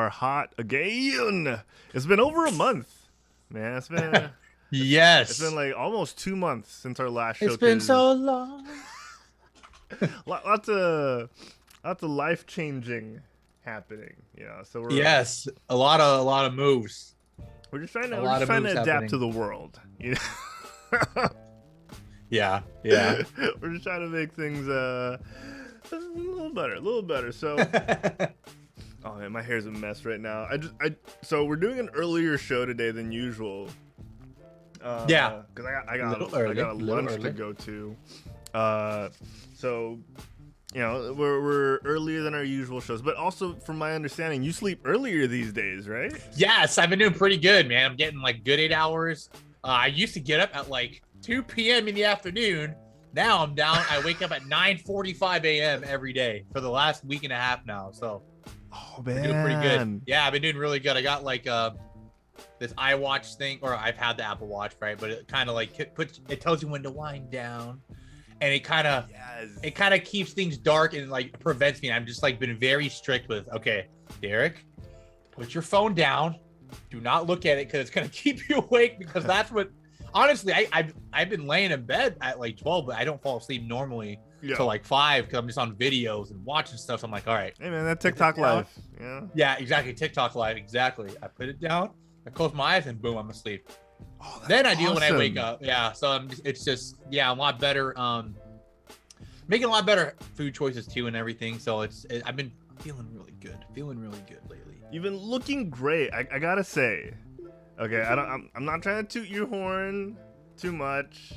are hot again. It's been over a month, man. It's been it's been Yes. like almost 2 months since our last show. It's been so long. Lots of life changing happening. So Yes, a lot of moves. we're just trying to A lot of moves adapt happening. to the world. Yeah. We're just trying to make things a little better. So, oh man, my hair's a mess right now. So we're doing an earlier show today than usual. Yeah. Because I got Little a early, lunch to early. go to. So, we're earlier than our usual shows. But also, from my understanding, you sleep earlier these days, right? Yes, I've been doing pretty good, man. I'm getting like good 8 hours. I used to get up at like 2 p.m. in the afternoon. Now I'm down. I wake up at 9:45 a.m. every day for the last week and a half now. So Oh I'm man, doing pretty good. Yeah, I've been doing really good. I got like this iWatch thing, or I've had the Apple Watch, right? But it kind of like it tells you when to wind down, and it kind of keeps things dark and like prevents me. I'm just like been very strict with, okay, Derek, put your phone down. Do not look at it because it's gonna keep you awake. Because that's what, honestly, I've been laying in bed at like 12, but I don't fall asleep normally till like 5 because I'm just on videos and watching stuff. So I'm like, all right. Hey man, that TikTok life. Yeah, exactly. TikTok live, exactly. I put it down, I close my eyes, and boom, I'm asleep. Oh, that's Then I do it when I awesome. wake up. Yeah, so it's just a lot better. Making a lot better food choices too and everything. So I've been feeling really good lately. You've been looking great. I gotta say. Okay, I'm not trying to toot your horn too much,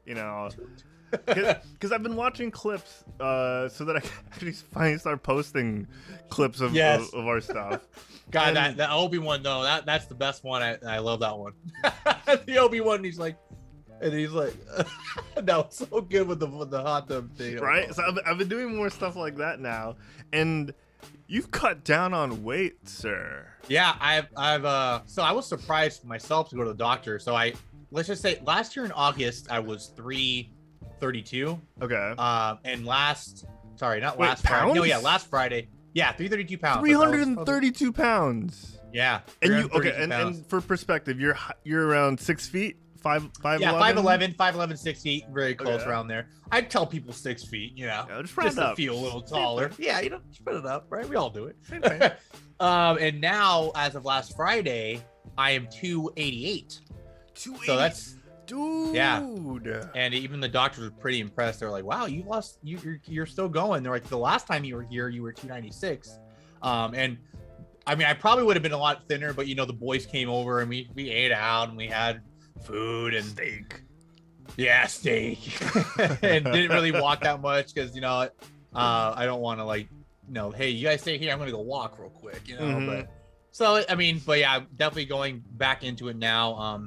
because I've been watching clips, so that I can actually finally start posting clips of our stuff. God, that Obi one though, that's the best one. I love that one. The Obi one, he's like, that was so good with the hot tub thing, Right? So I've been doing more stuff like that now, and you've cut down on weight, sir. Yeah, so I was surprised myself to go to the doctor. So let's just say last year in August I was 332. Okay. And last Friday. Pounds? No, yeah, last Friday. Yeah, 332 pounds. 332 pounds. Yeah. And you 332 pounds. and for perspective, you're around 6 feet, 5'11"? Yeah, 5'11", 6 feet, very close Okay. around there. I'd tell people 6 feet, Yeah, just just round to up. feel a little taller. Yeah, spread it up, right? We all do it. Same thing. And now, as of last Friday, I am 288. 280. So that's, dude. Yeah. And even the doctors were pretty impressed. They're like, "Wow, you're still going." They're like, "The last time you were here, you were 296." And I mean, I probably would have been a lot thinner, but the boys came over and we ate out and we had food and Steak. Yeah, steak. And didn't really walk that much because I don't want to hey, you guys stay here. I'm gonna go walk real quick, Mhm. But so I mean, but yeah, I'm definitely going back into it now.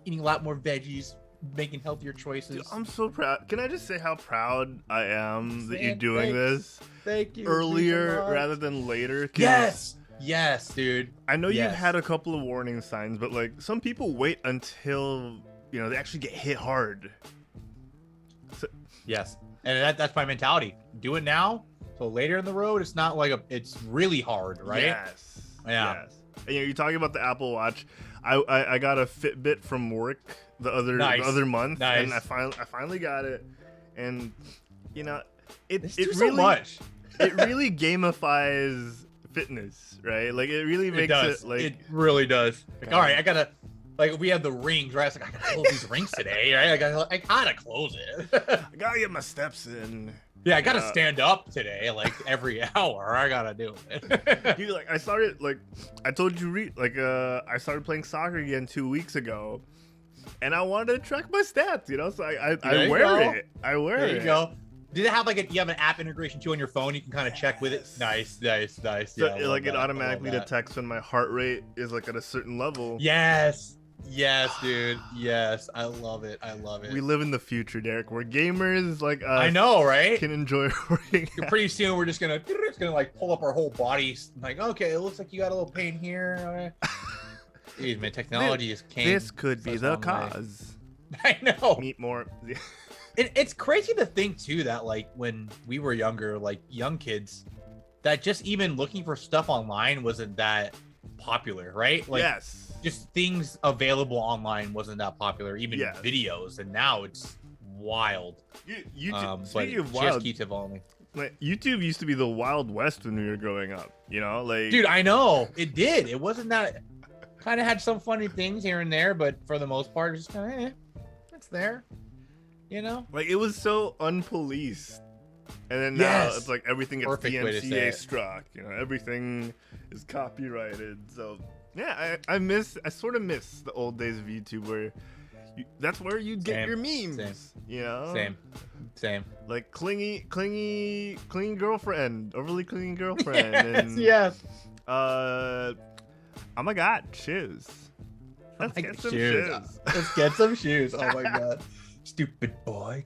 Eating a lot more veggies, making healthier choices. Dude, I'm so proud. Can I just say how proud I am that you're Man, doing this Thank you. earlier rather than later? 'Cause Yes, dude. I know you've Yes. had a couple of warning signs, but like some people wait until they actually get hit hard. Yes, and that's my mentality. Do it now, so later in the road, it's not like it's really hard, right? Yes. Yeah. Yes. And you're talking about the Apple Watch. I got a Fitbit from work the other month, and I finally got it, and it do really so much. it really gamifies fitness, right? Like it really makes it like it really does. Like, Okay. all right, I gotta we have the rings, right? It's like I gotta close these rings today, right? I gotta close it. I gotta get my steps in. Yeah, I gotta stand up today, like every hour. I gotta do it. Dude, like I started, like I told you, I started playing soccer again 2 weeks ago, and I wanted to track my stats, So I wear it. I wear it. There you go. Did it have you have an app integration too on your phone? You can kind of check with it. Nice. So it automatically detects when my heart rate is like at a certain level. Yes, dude. Yes, I love it. We live in the future, Derek. Where gamers like us I know, right? can enjoy working out. Pretty soon we're just gonna pull up our whole bodies. Like, okay, it looks like you got a little pain here. Jeez, man, technology is king. This could be the cause. I know. Meet more. It's crazy to think too that when we were younger, young kids, that just even looking for stuff online wasn't that popular, right? Like, yes. just things available online wasn't that popular, even Yes. videos, and now it's wild. YouTube, But speaking of it wild, just keeps evolving. like, YouTube used to be the Wild West when we were growing up. You know, like, Dude, I know it did. It wasn't that. Kind of had some funny things here and there, but for the most part, it's just kind of it's there. You know, like, it was so unpoliced. And then now Yes. it's like everything gets Perfect way to say DMCA it. struck. You know, everything is copyrighted. So yeah, I sort of miss the old days of YouTube where that's where you get Same. your memes. Same. You know, same. like clingy girlfriend, overly clingy girlfriend, and yes. oh my God, shoes. Let's get some shoes. Let's get some shoes. Oh my God, stupid boy.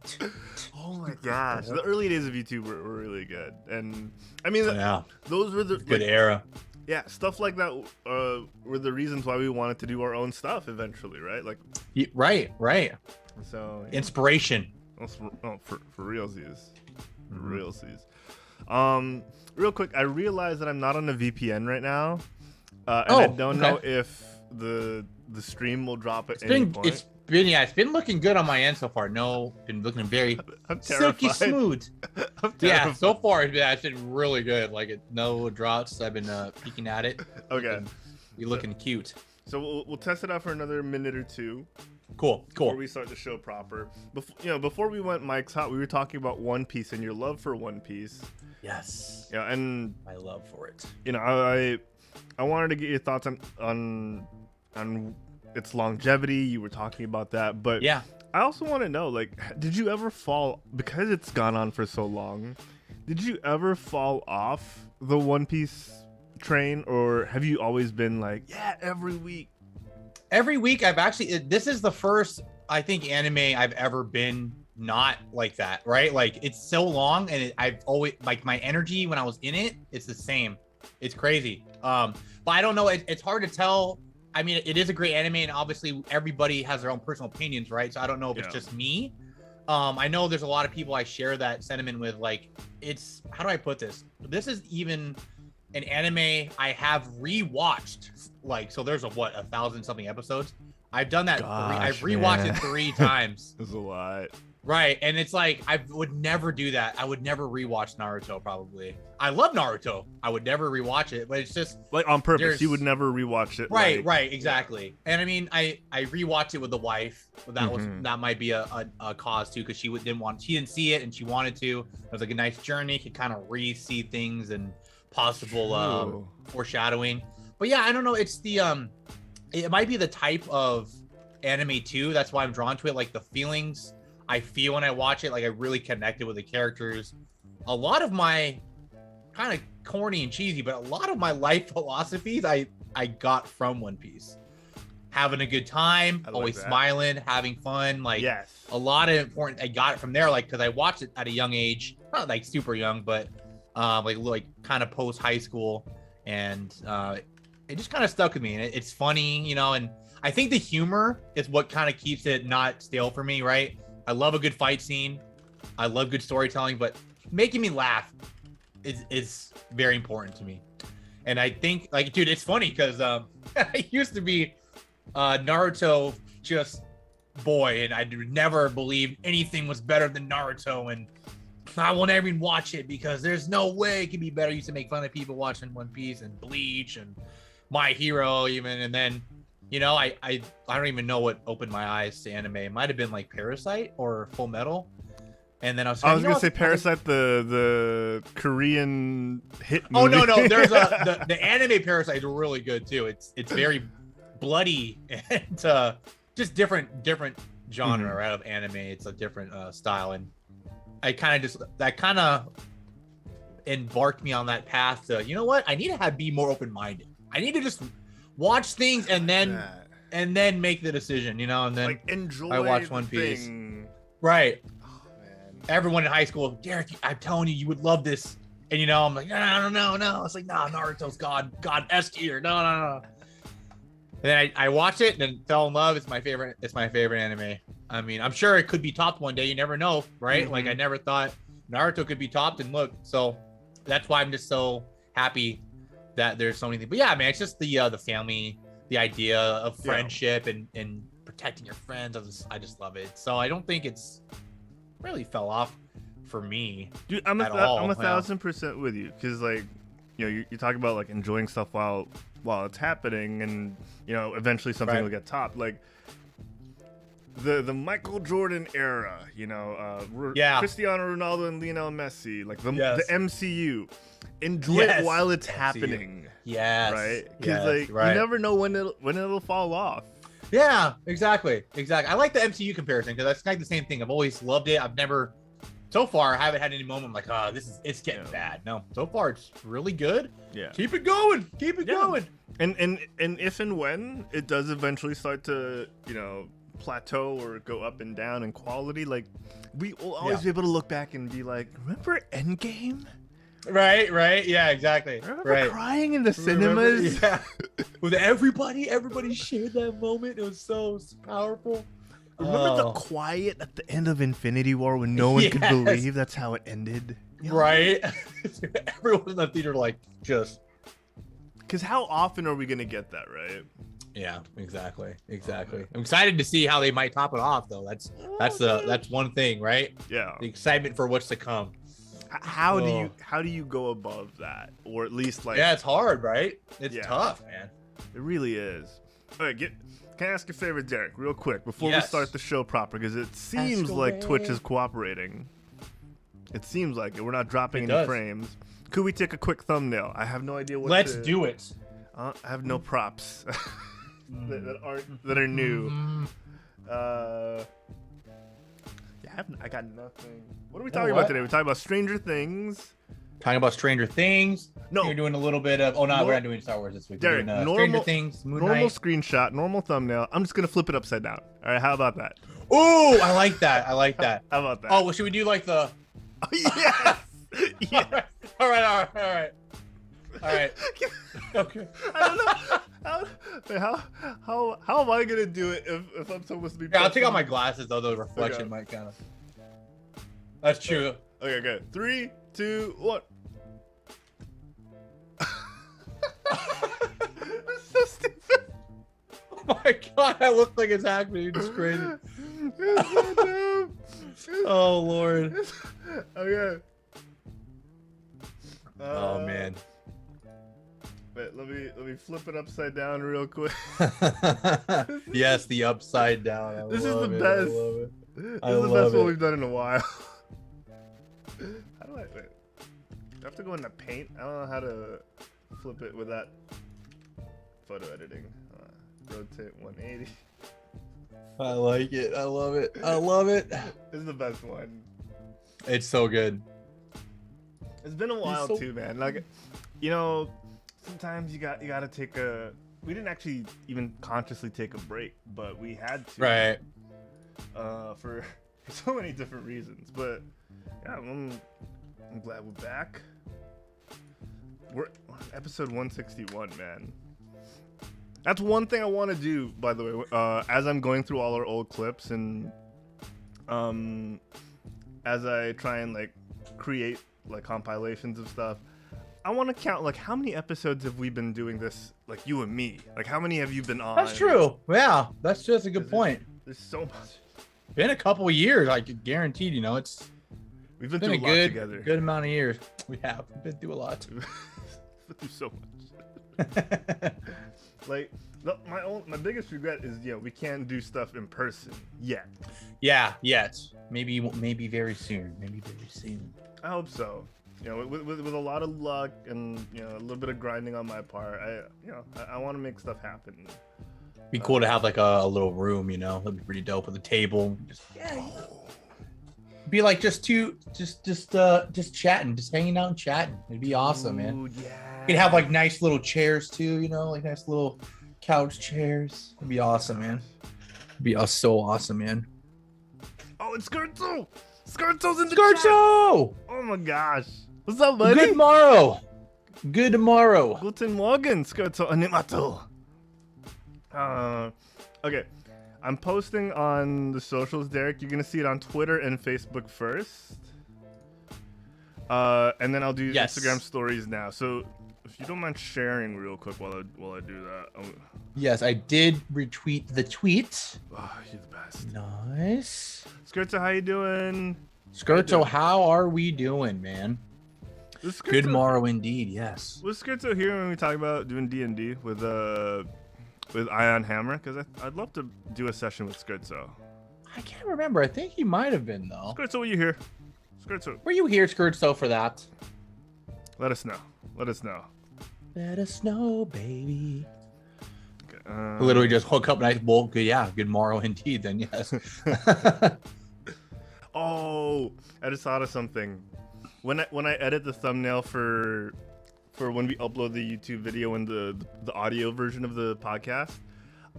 Oh my gosh, the early days of YouTube were really good, and I mean, Yeah, those were the good era. Yeah, stuff like that were the reasons why we wanted to do our own stuff eventually, right? Like, Right. so yeah. Inspiration. For realsies, realsies. Real quick, I realized that I'm not on a VPN right now, and I don't know if the stream will drop at any point. It's been looking good on my end so far. No, been looking very silky smooth. Yeah, so far it's been really good. Like no drops. I've been peeking at it. Okay, you're looking cute. So we'll test it out for another minute or two. Cool. Before we start the show proper, before we went Mike's Hot, we were talking about One Piece and your love for One Piece. Yes. Yeah, and my love for it. You know, I wanted to get your thoughts on its longevity. You were talking about that, but yeah, I also want to know, like, did you ever fall, because it's gone on for so long, did you ever fall off the One Piece train, or have you always been like, yeah, every week I've actually, this is the first, I think, anime I've ever been not like that, right? Like, it's so long, and I've always, like, my energy when I was in it, it's the same. It's crazy. But I don't know, it's hard to tell. I mean, it is a great anime, and obviously everybody has their own personal opinions, right? So I don't know if it's just me. I know there's a lot of people I share that sentiment with. Like, it's, how do I put this? This is even an anime I have rewatched. Like, so there's 1,000 something episodes. I've done that. I've rewatched it 3 times. That's a lot. Right, and it's like, I would never do that. I would never rewatch Naruto, probably. I love Naruto. I would never rewatch it, but it's just... Like, on purpose, you would never rewatch it. Right, exactly. Yeah. And I mean, I rewatched it with the wife. That might be a cause, too, because she didn't see it, and she wanted to. It was like a nice journey. Could kind of re-see things and possible foreshadowing. But yeah, I don't know. It's the... it might be the type of anime, too. That's why I'm drawn to it. Like, the feelings I feel when I watch it, like I really connected with the characters. A lot of my, kind of corny and cheesy, but a lot of my life philosophies I got from One Piece. Having a good time, always smiling, having fun, like a lot of important. I got it from there, like, because I watched it at a young age, not like super young, but like kind of post high school, and it just kind of stuck with me. And it's funny, you know, and I think the humor is what kind of keeps it not stale for me, right? I love a good fight scene. I love good storytelling, but making me laugh is very important to me. And I think, like, dude, it's funny because I used to be Naruto just boy, and I never believed anything was better than Naruto, and I will never even watch it because there's no way it could be better. I used to make fun of people watching One Piece and Bleach and My Hero even, and then, you know, I don't even know what opened my eyes to anime. It might have been like Parasite or Full Metal. And then I was gonna say Parasite, the Korean hit movie. Oh no, there's the anime Parasite is really good too. It's very bloody and just different genre right, of anime. It's a different style, and that kind of embarked me on that path to, you know what, I need to be more open-minded. I need to just watch things and then make the decision, you know, and then like enjoy. I watched One Piece. Right. Oh, man. Everyone in high school, Derek, I'm telling you, you would love this. And you know, I'm like, no. It's like, nah, Naruto's God S tier. No. And then I watched it and then fell in love. It's my favorite anime. I mean, I'm sure it could be topped one day. You never know, right? Like, I never thought Naruto could be topped, and look, so that's why I'm just so happy that there's so many things. But yeah, man, it's just the family, the idea of friendship and protecting your friends. I just love it. So I don't think it's really fell off for me. Dude, I'm a 1000% with you, because like, you know, you talk about like enjoying stuff while it's happening, and you know, eventually something will get topped. Like the Michael Jordan era, you know, Cristiano Ronaldo and Lionel Messi, like the MCU. Enjoy it while it's happening. Yes. Right? Because you never know when it'll fall off. Yeah, exactly. I like the MCU comparison because that's kind of the same thing. I've always loved it. I've never, so far, I haven't had any moment like, oh, it's getting bad. No, so far it's really good. Yeah. Keep it going. Going. And if and when it does eventually start to, you know, plateau or go up and down in quality, like we will always be able to look back and be like, remember Endgame? Right. Yeah, exactly. Remember crying in the cinemas? With everybody shared that moment. It was so powerful. Remember the quiet at the end of Infinity War when no one could believe that's how it ended? You know? Right? Everyone in the theater like just. Because how often are we gonna get that, right? Yeah, exactly. I'm excited to see how they might top it off, though. That's one thing, right? Yeah. The excitement for what's to come. How do you go above that, or at least like? Yeah, it's hard, right? It's tough, man. It really is. All right, can I ask your favorite, Derek, real quick before we start the show proper? Because it seems like Twitch is cooperating. It seems like it. We're not dropping any frames. Could we take a quick thumbnail? I have no idea what. Let's do it. I have no props that are new. I got nothing. What are we talking about today? We're talking about Stranger Things. Talking about Stranger Things. No, you're doing a little bit of. Oh no, we're not doing Star Wars this week. Derek, we're doing, Stranger Things, Moon normal Knight. screenshot, normal thumbnail. I'm just gonna flip it upside down. All right, how about that? Oh, I like that. How about that? Oh, well, should we do like the? Oh, yes. Yeah. All right. Okay. I don't know. How am I gonna do it if I'm supposed to be? Yeah, I'll take out my glasses though. The reflection might kind of. That's true. Okay, good. 3, 2, 1. That's so stupid. Oh my god, that looks like it's happening. It's crazy. It's so dumb. Oh Lord. Okay. Oh man. Wait, let me flip it upside down real quick. Yes, the upside down. This is the best. This is the best one we've done in a while. How do I wait? Do I have to go into paint? I don't know how to flip it with that photo editing. Rotate 180. I like it. I love it. This is the best one. It's so good. It's been a while too, man. Like, you know, sometimes you gotta take a. We didn't actually even consciously take a break, but we had to. Right. For so many different reasons, but yeah, I'm glad we're back. We're on episode 161, man. That's one thing I want to do, by the way. As I'm going through all our old clips and as I try and like create like compilations of stuff, I want to count like how many episodes have we been doing this, like you and me. Like how many have you been on? That's true. Yeah, that's just a good point. There's so much. Been a couple of years, like guaranteed. You know, we've been through a lot together. Good amount of years. We have. We've been through a lot. We've been through so much. Like my biggest regret is we can't do stuff in person yet. Yeah, yet. Maybe very soon. I hope so. With a lot of luck and a little bit of grinding on my part, I want to make stuff happen. Be cool to have like a little room, that'd be pretty dope with a table. Be like just chatting, just hanging out and chatting. It'd be awesome, man. Yeah. You could have like nice little chairs too, like nice little couch chairs. It'd be awesome, man. It'd be so awesome, man. Oh, it's Scherzo! Scherzo's in the Scherzo! chat! Oh my gosh. What's up, buddy? Good tomorrow. Guten Morgen, Scherzo Animato. Okay. I'm posting on the socials, Derek. You're going to see it on Twitter and Facebook first. And then I'll do Instagram stories now. So if you don't mind sharing real quick while I do that. Yes, I did retweet the tweet. Oh, you're the best. Nice. Skirto, how you doing? Skirto, how are we doing, man? Good morrow indeed. Yes. Was Skirto here when we talk about doing D&D with Ion Hammer? Because I'd love to do a session with Skirto. I can't remember. I think he might have been though. Skirto, were you here? Skirto. Were you here, Skirto, for that? Let us know. Let us know. Let us know, baby. Okay, literally just hook up nice bowl. Good, yeah. Good morrow indeed. Then yes. Oh, I just thought of something. When I edit the thumbnail for when we upload the YouTube video and the audio version of the podcast,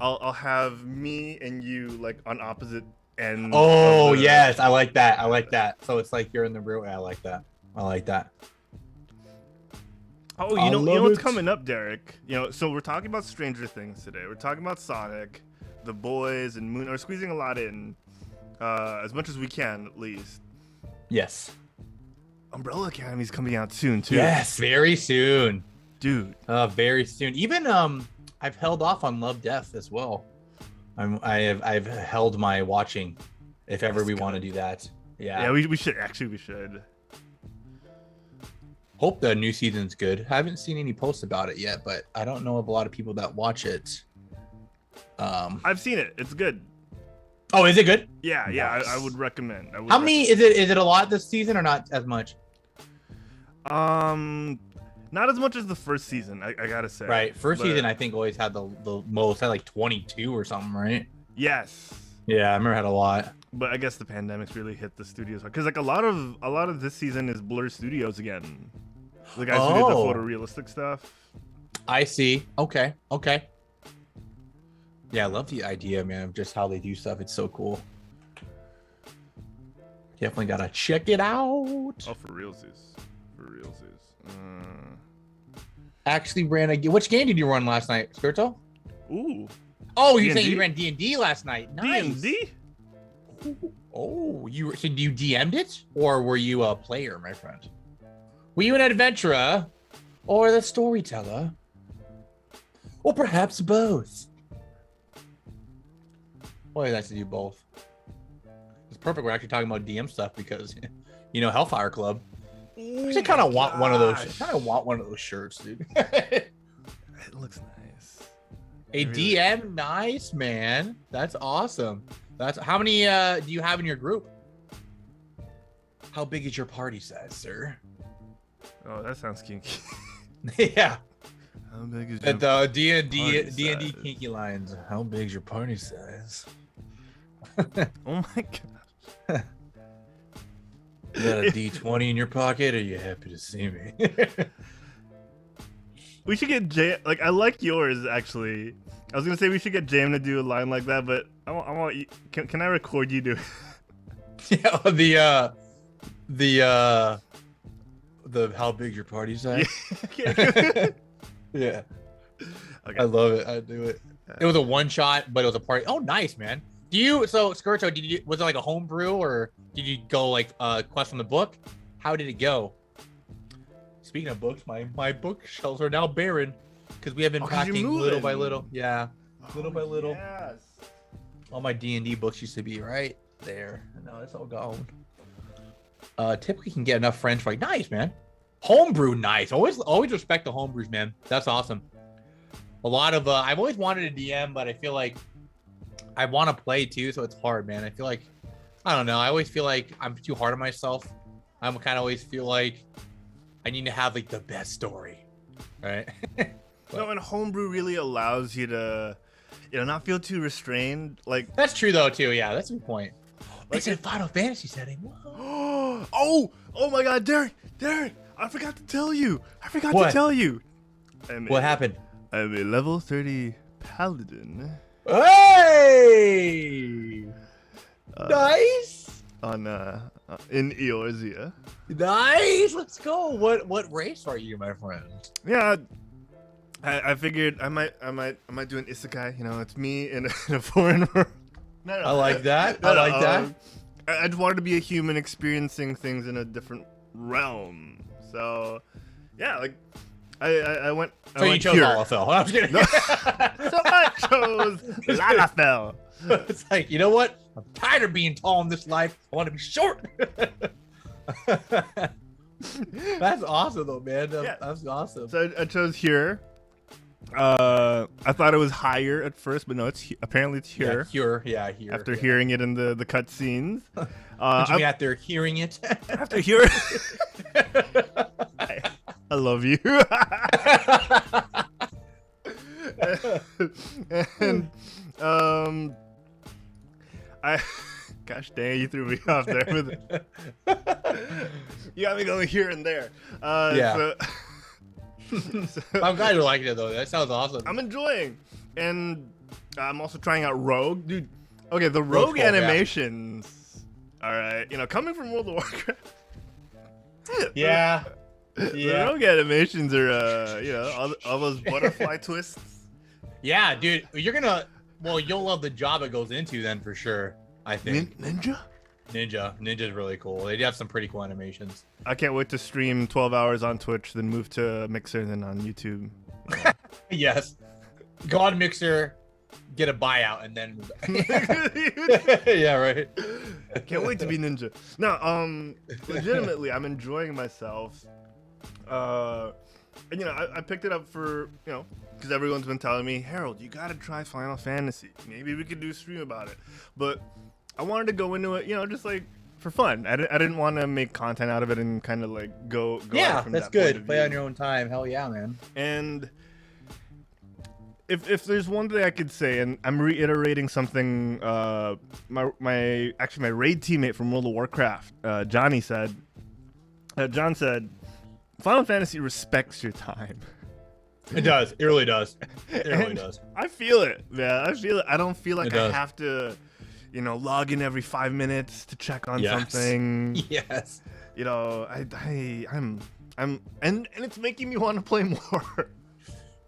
I'll have me and you like on opposite ends. Oh yes, I like that. I like that. So it's like you're in the real. I like that. I like that. Oh, you know what's coming up, Derek? So we're talking about Stranger Things today. We're talking about Sonic, The Boys, and Moon. We're squeezing a lot in, as much as we can, at least. Yes. Umbrella Academy's coming out soon too. Yes, very soon, dude. Very soon. Even I've held off on Love Death as well. I've held my watching, if ever we want to do that. Yeah. Yeah, we should actually. We should. Hope the new season's good. I haven't seen any posts about it yet, but I don't know of a lot of people that watch it. I've seen it. It's good. Oh, is it good? Yeah, Nice. I would recommend. How many is it? Is it a lot this season or not as much? Not as much as the first season. I gotta say. Right, first season I think always had the most. Had like 22 or something, right? Yes. Yeah, I remember had a lot. But I guess the pandemic's really hit the studios because like a lot of this season is Blur Studios again. The guys who did the photorealistic stuff. I see. Okay. Yeah, I love the idea, man, of just how they do stuff. It's so cool. Definitely gotta check it out. Oh, for realsies. Actually ran which game did you run last night, Skirto? Ooh. Oh, you're saying you ran D&D last night. Nice. D&D? Oh, you DM'd it? Or were you a player, my friend? Were you an adventurer? Or the storyteller? Or perhaps both? Well, that's to do both. It's perfect. We're actually talking about DM stuff because, Hellfire Club. I actually kind of want one of those. I kind of want one of those shirts, dude. It looks nice. A DM, nice, man. That's awesome. That's how many do you have in your group? How big is your party size, sir? Oh, that sounds kinky. Yeah. How big is your the D&D kinky lines? How big is your party size? Oh my gosh. You got a D20 in your pocket? Are you happy to see me? We should get Jam. Like, I like yours actually. I was gonna say we should get Jam to do a line like that, but I want you. Can I record you do? Yeah, the how big your party size? Yeah. Okay. I love it. I do it. It was a one shot, but it was a party. Oh, nice, man. So Skirto, was it like a homebrew or did you go like quest from the book? How did it go? Speaking of books, my bookshelves are now barren because we have been packing little by little. Yeah, little by little. Yes. All my D&D books used to be right there. Now it's all gone. Typically can get enough French fry. Nice, man. Homebrew, nice. Always respect the homebrews, man. That's awesome. A lot of I've always wanted a DM, but I feel like I want to play too, so it's hard, man. I feel like I don't know. I always feel like I'm too hard on myself. I'm kind of always feel like I need to have like the best story, right? No, and homebrew really allows you to, not feel too restrained. Like that's true though too. Yeah, that's a good point. Like it's a Final Fantasy setting. Oh my God, Derek! I forgot to tell you. What happened? I'm a level 30 paladin. Hey! Nice. In Eorzea. Nice. Let's go. What race are you, my friend? Yeah, I figured I might do an isekai. It's me in a foreign world. No. I like that. I like that. I just wanted to be a human experiencing things in a different realm. So, yeah, like I went. So you chose Lalafell. I'm just kidding. No. So I chose Lalafell. It's like, you know what? I'm tired of being tall in this life. I want to be short. That's awesome, though, man. That's awesome. So I chose here. I thought it was higher at first, but no, apparently it's here. Yeah, here. After hearing it in the cutscenes. Did you mean after hearing it? After hearing I love you. And gosh dang, you threw me off there with it. You got me going here and there. Yeah. So I'm glad you're liking it though. That sounds awesome. I'm enjoying, and I'm also trying out Rogue, dude. Okay, the Rogue animations. Yeah. All right, coming from World of Warcraft. Yeah. The Rogue animations are, all those butterfly twists. Yeah, dude, you'll love the job it goes into then for sure. I think. Ninja's really cool. They do have some pretty cool animations. I can't wait to stream 12 hours on Twitch, then move to Mixer, and then on YouTube. Yes. Go on Mixer, get a buyout, and then. Yeah, right. I can't wait to be Ninja. No, legitimately, I'm enjoying myself. And I picked it up for because everyone's been telling me, Herald, you gotta try Final Fantasy. Maybe we could do a stream about it. But I wanted to go into it, just like for fun. I didn't want to make content out of it and kind of like go. Yeah, from that's that point good. of Play view. on your own time. Hell yeah, man. And if there's one thing I could say, and I'm reiterating something, my raid teammate from World of Warcraft, Johnny said. John said, Final Fantasy respects your time. It does. It really does. It really does. I feel it, man. I feel it. I don't feel like I have to, log in every 5 minutes to check on something. Yes. I'm and it's making me want to play more.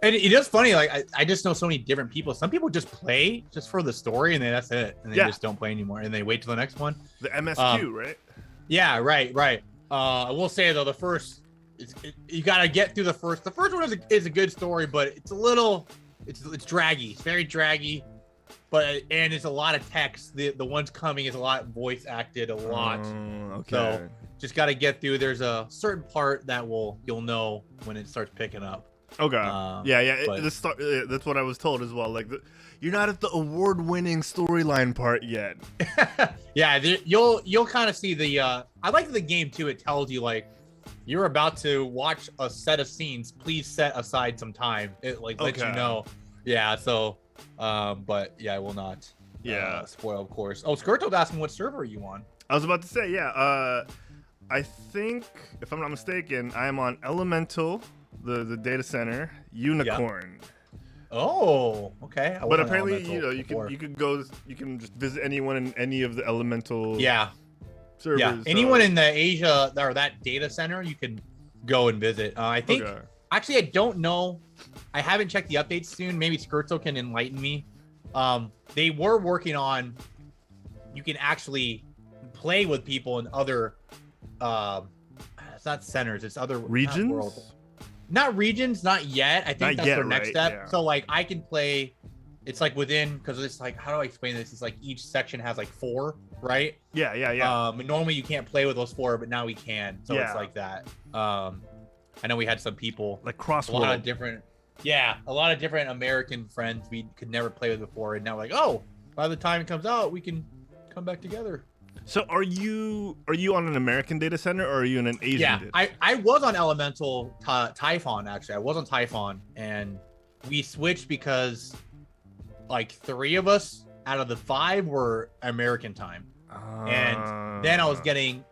And it is funny, like I just know so many different people. Some people just play just for the story, and then that's it, and they just don't play anymore, and they wait till the next one. The MSQ, right? Yeah, right. I will say though, the first. You gotta get through the first. The first one is a good story, but it's a little, it's draggy. It's very draggy, and it's a lot of text. The ones coming is a lot voice acted, a lot. Okay. So just gotta get through. There's a certain part that you'll know when it starts picking up. Okay. That's what I was told as well. Like you're not at the award-winning storyline part yet. Yeah, you'll kind of see the. I like the game too. It tells you like. You're about to watch a set of scenes. Please set aside some time. It lets you know. Yeah. So, but yeah, I will not. Spoil, of course. Oh, Skirto's asking what server are you on? I was about to say, I think if I'm not mistaken, I am on Elemental, the data center, Unicorn. Yep. Oh, okay. But apparently, you can just visit anyone in any of the Elemental. Yeah. Servers, yeah, anyone in the Asia or that data center, you can go and visit. I think, actually, I don't know. I haven't checked the updates soon. Maybe Skirto can enlighten me. They were working on, you can actually play with people in other, it's not centers, it's other regions. Not regions, not yet. I think that's their next step. Yeah. So like I can play. It's like within, because it's like, how do I explain this? It's like each section has like 4, right? Yeah. And normally you can't play with those 4, but now we can. So it's like that. I know we had some people like crossword. A lot of different American friends we could never play with before, and now like, oh, by the time it comes out, we can come back together. So are you on an American data center or are you in an Asian? Yeah, data? I was on Elemental Typhon actually. I was on Typhon, and we switched because. Like 3 of us out of the 5 were American time. And then I was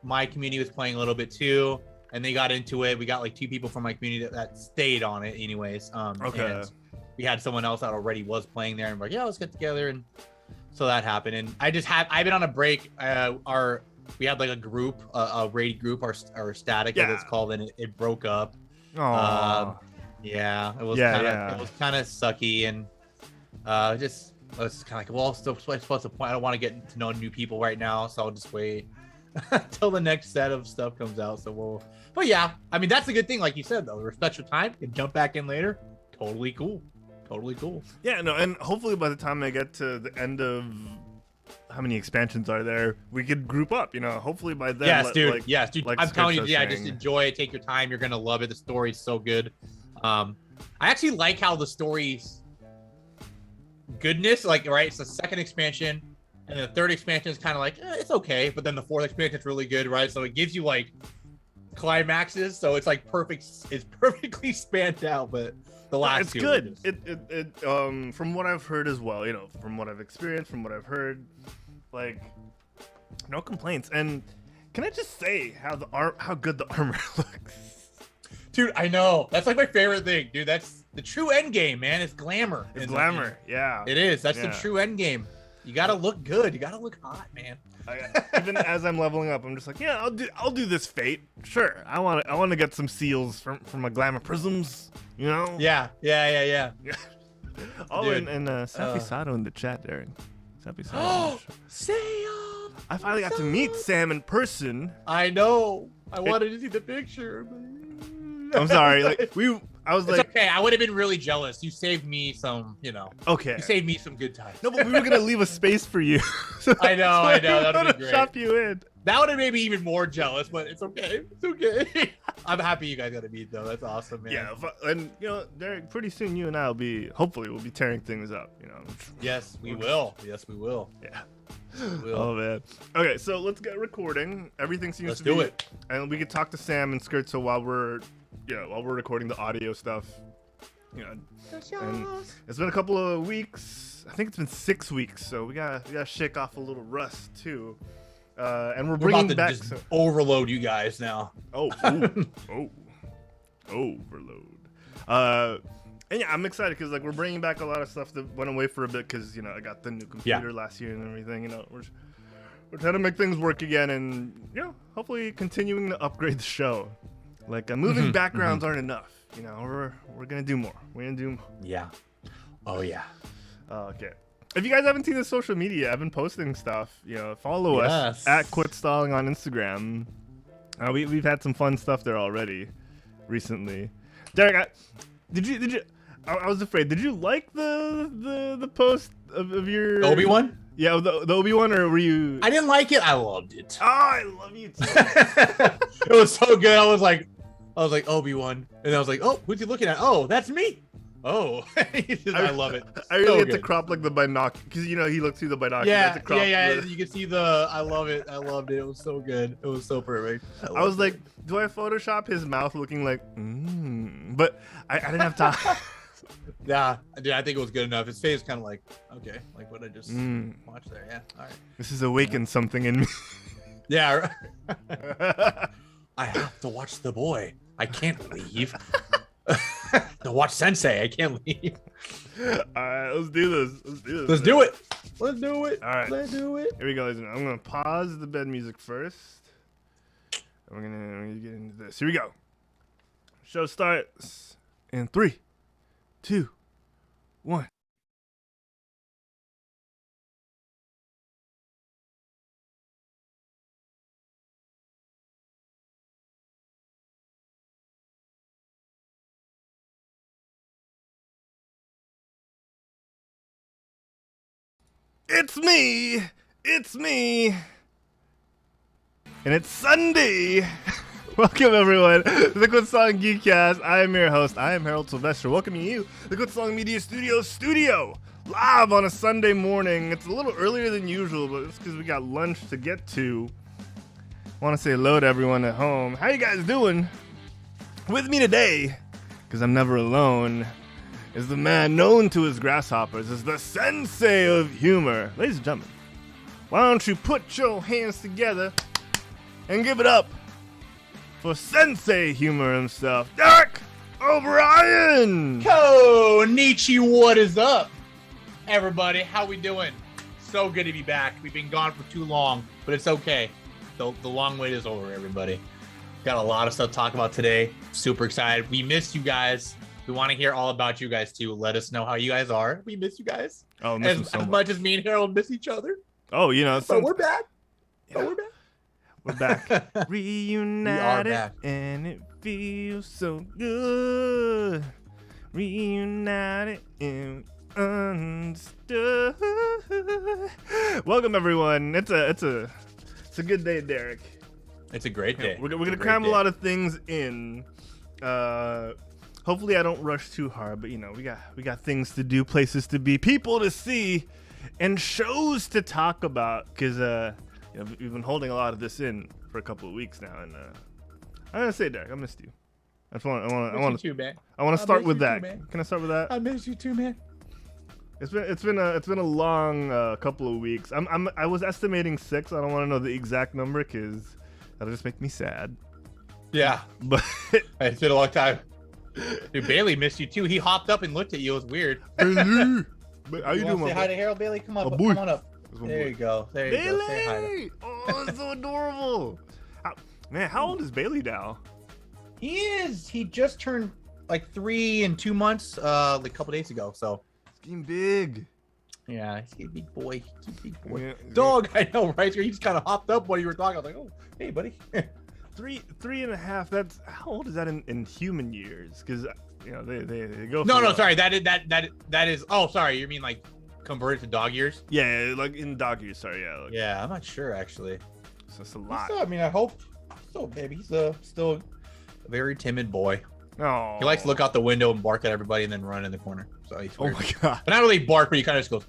my community was playing a little bit too, and they got into it. We got like 2 people from my community that stayed on it anyways. And we had someone else that already was playing there, and we're like, yeah, let's get together. And so that happened. And I've been on a break. We had like a group, a raid group, our static as it's called, and it broke up. Yeah, it was kind of sucky, and I was kind of like, well, what's the point? I don't want to get to know new people right now, so I'll just wait. until the next set of stuff comes out. So but yeah, I mean, that's a good thing. Like you said, though, respect your time, you can jump back in later. Totally cool. Yeah, no, and hopefully by the time I get to the end of how many expansions are there, we could group up, hopefully by then. Yes, dude. Like I'm telling you, saying. just enjoy it. Take your time. You're going to love it. The story's so good. I actually like how the story's goodness, right? It's the second expansion, and the third expansion is kind of like, it's okay. But then the fourth expansion is really good, right? So it gives you climaxes. So it's perfect. It's perfectly spanned out, but the last it's good. It from what I've heard as well, from what I've experienced, from what I've heard, no complaints. And can I just say how good the armor looks? Dude, I know. That's my favorite thing, dude. That's the true end game, man. It's glamour. It's glamour. Yeah. It is. That's the true end game. You gotta look good. You gotta look hot, man. Even as I'm leveling up, I'm just like, yeah, I'll do this fate. Sure. I want to get some seals from my glamour prisms, Yeah. Oh, dude. and Sappy Sato in the chat, Darren. Sappy Sato. Sam! I finally got to meet Sam in person. I know. I wanted to see the picture. I'm sorry. I was it's okay. I would have been really jealous. You saved me some, Okay. You saved me some good time. No, but we were gonna leave a space for you. I know. That would be great. Shop you in. That would have made me even more jealous, but it's okay. It's okay. I'm happy you guys got to meet though. That's awesome, man. Yeah, and Derek, pretty soon you and I hopefully we'll be tearing things up. Yes, we will. Yes, we will. Yeah. Oh man. Okay, so let's get recording. Everything seems to be. Let's do it. And we could talk to Sam and Skirt. So while we're recording the audio stuff, and it's been a couple of weeks. I think it's been 6 weeks. So we gotta shake off a little rust too. And we're bringing about to back just overload you guys now. Overload. And yeah, I'm excited because we're bringing back a lot of stuff that went away for a bit because I got the new computer last year and everything. We're trying to make things work again and hopefully continuing to upgrade the show. Moving backgrounds aren't enough. We're gonna do more. We're gonna do more. Yeah. Oh yeah. Okay. If you guys haven't seen the social media, I've been posting stuff. Follow us at Quit Stalling on Instagram. We've had some fun stuff there already recently. Derek, did you? I was afraid. Did you like the post of your Obi-Wan? Yeah, the Obi-Wan, or were you? I didn't like it. I loved it. Oh, I love you too. It was so good. I was like Obi-Wan, and I was like, oh, who's he looking at? Oh, that's me. Oh, I love it. I really had to crop the binoculars because he looks through the binoculars. Yeah. You can see I love it. I loved it. It was so good. It was so perfect. I was like, do I Photoshop his mouth looking like? But I didn't have time. Yeah, dude, I think it was good enough. His face kind of okay, what I just watched there. Yeah, all right. This has awakened something in me. Yeah. I have to watch the boy. I can't leave. To watch Sensei, I can't leave. All right, let's do this. Let's do it. All right, let's do it. Here we go, ladies and gentlemen. I'm gonna pause the bed music first. We're gonna get into this. Here we go. Show starts in 3, 2, 1. It's me, and it's Sunday. Welcome everyone to the Quit Stalling Geekcast. I am your host. I am Herald Silvestre, welcoming you to the Quit Stalling Media Studio, live on a Sunday morning. It's a little earlier than usual, but it's because we got lunch to get to. I want to say hello to everyone at home. How you guys doing? With me today, because I'm never alone, is the man known to his grasshoppers as the sensei of humor. Ladies and gentlemen, why don't you put your hands together and give it up for Sensei Humor himself, Derek O'Brien! Nietzsche, what is up? Everybody, how we doing? So good to be back. We've been gone for too long, but it's okay. The long wait is over, everybody. Got a lot of stuff to talk about today. Super excited. We missed you guys. We want to hear all about you guys too. Let us know how you guys are. We miss you guys. Oh, as much as me and Harold miss each other. Oh, but we're back. Yeah. We're back. We're back. Reunited. We are back. And it feels so good. Reunited and understood. Welcome everyone. It's a good day, Derek. It's a great day. We're gonna cram a lot of things in. Hopefully I don't rush too hard, but we got things to do, places to be, people to see, and shows to talk about. Because we've been holding a lot of this in for a couple of weeks now, and I'm gonna say, Derek, I missed you. I want to start with that. Can I start with that? I miss you too, man. It's been a long couple of weeks. I was estimating 6. I don't want to know the exact number because that'll just make me sad. Yeah, but it's been a long time. Dude, Bailey missed you too. He hopped up and looked at you. It was weird. Bailey, how you doing? Say hi to Harold. Bailey, come on up. There you go. There you go. Say hi. Oh, it's so adorable. How old is Bailey now? He is. He just turned like 3 in 2 months, like a couple days ago. So he's getting big. Yeah, he's a big boy. Yeah, Dog, I know, right? He just kind of hopped up while you were talking. I was like, oh, hey, buddy. 3.5. That's how old is that in human years? Because they go. No, sorry. That is. Oh, sorry. You mean like converted to dog years? Yeah, like in dog years. Sorry, yeah. Yeah, I'm not sure actually. So it's a lot. I mean, I hope so. Maybe he's still a very timid boy. Oh. He likes to look out the window and bark at everybody and then run in the corner. So he's weird. Oh my god. But not really bark, but he kind of just goes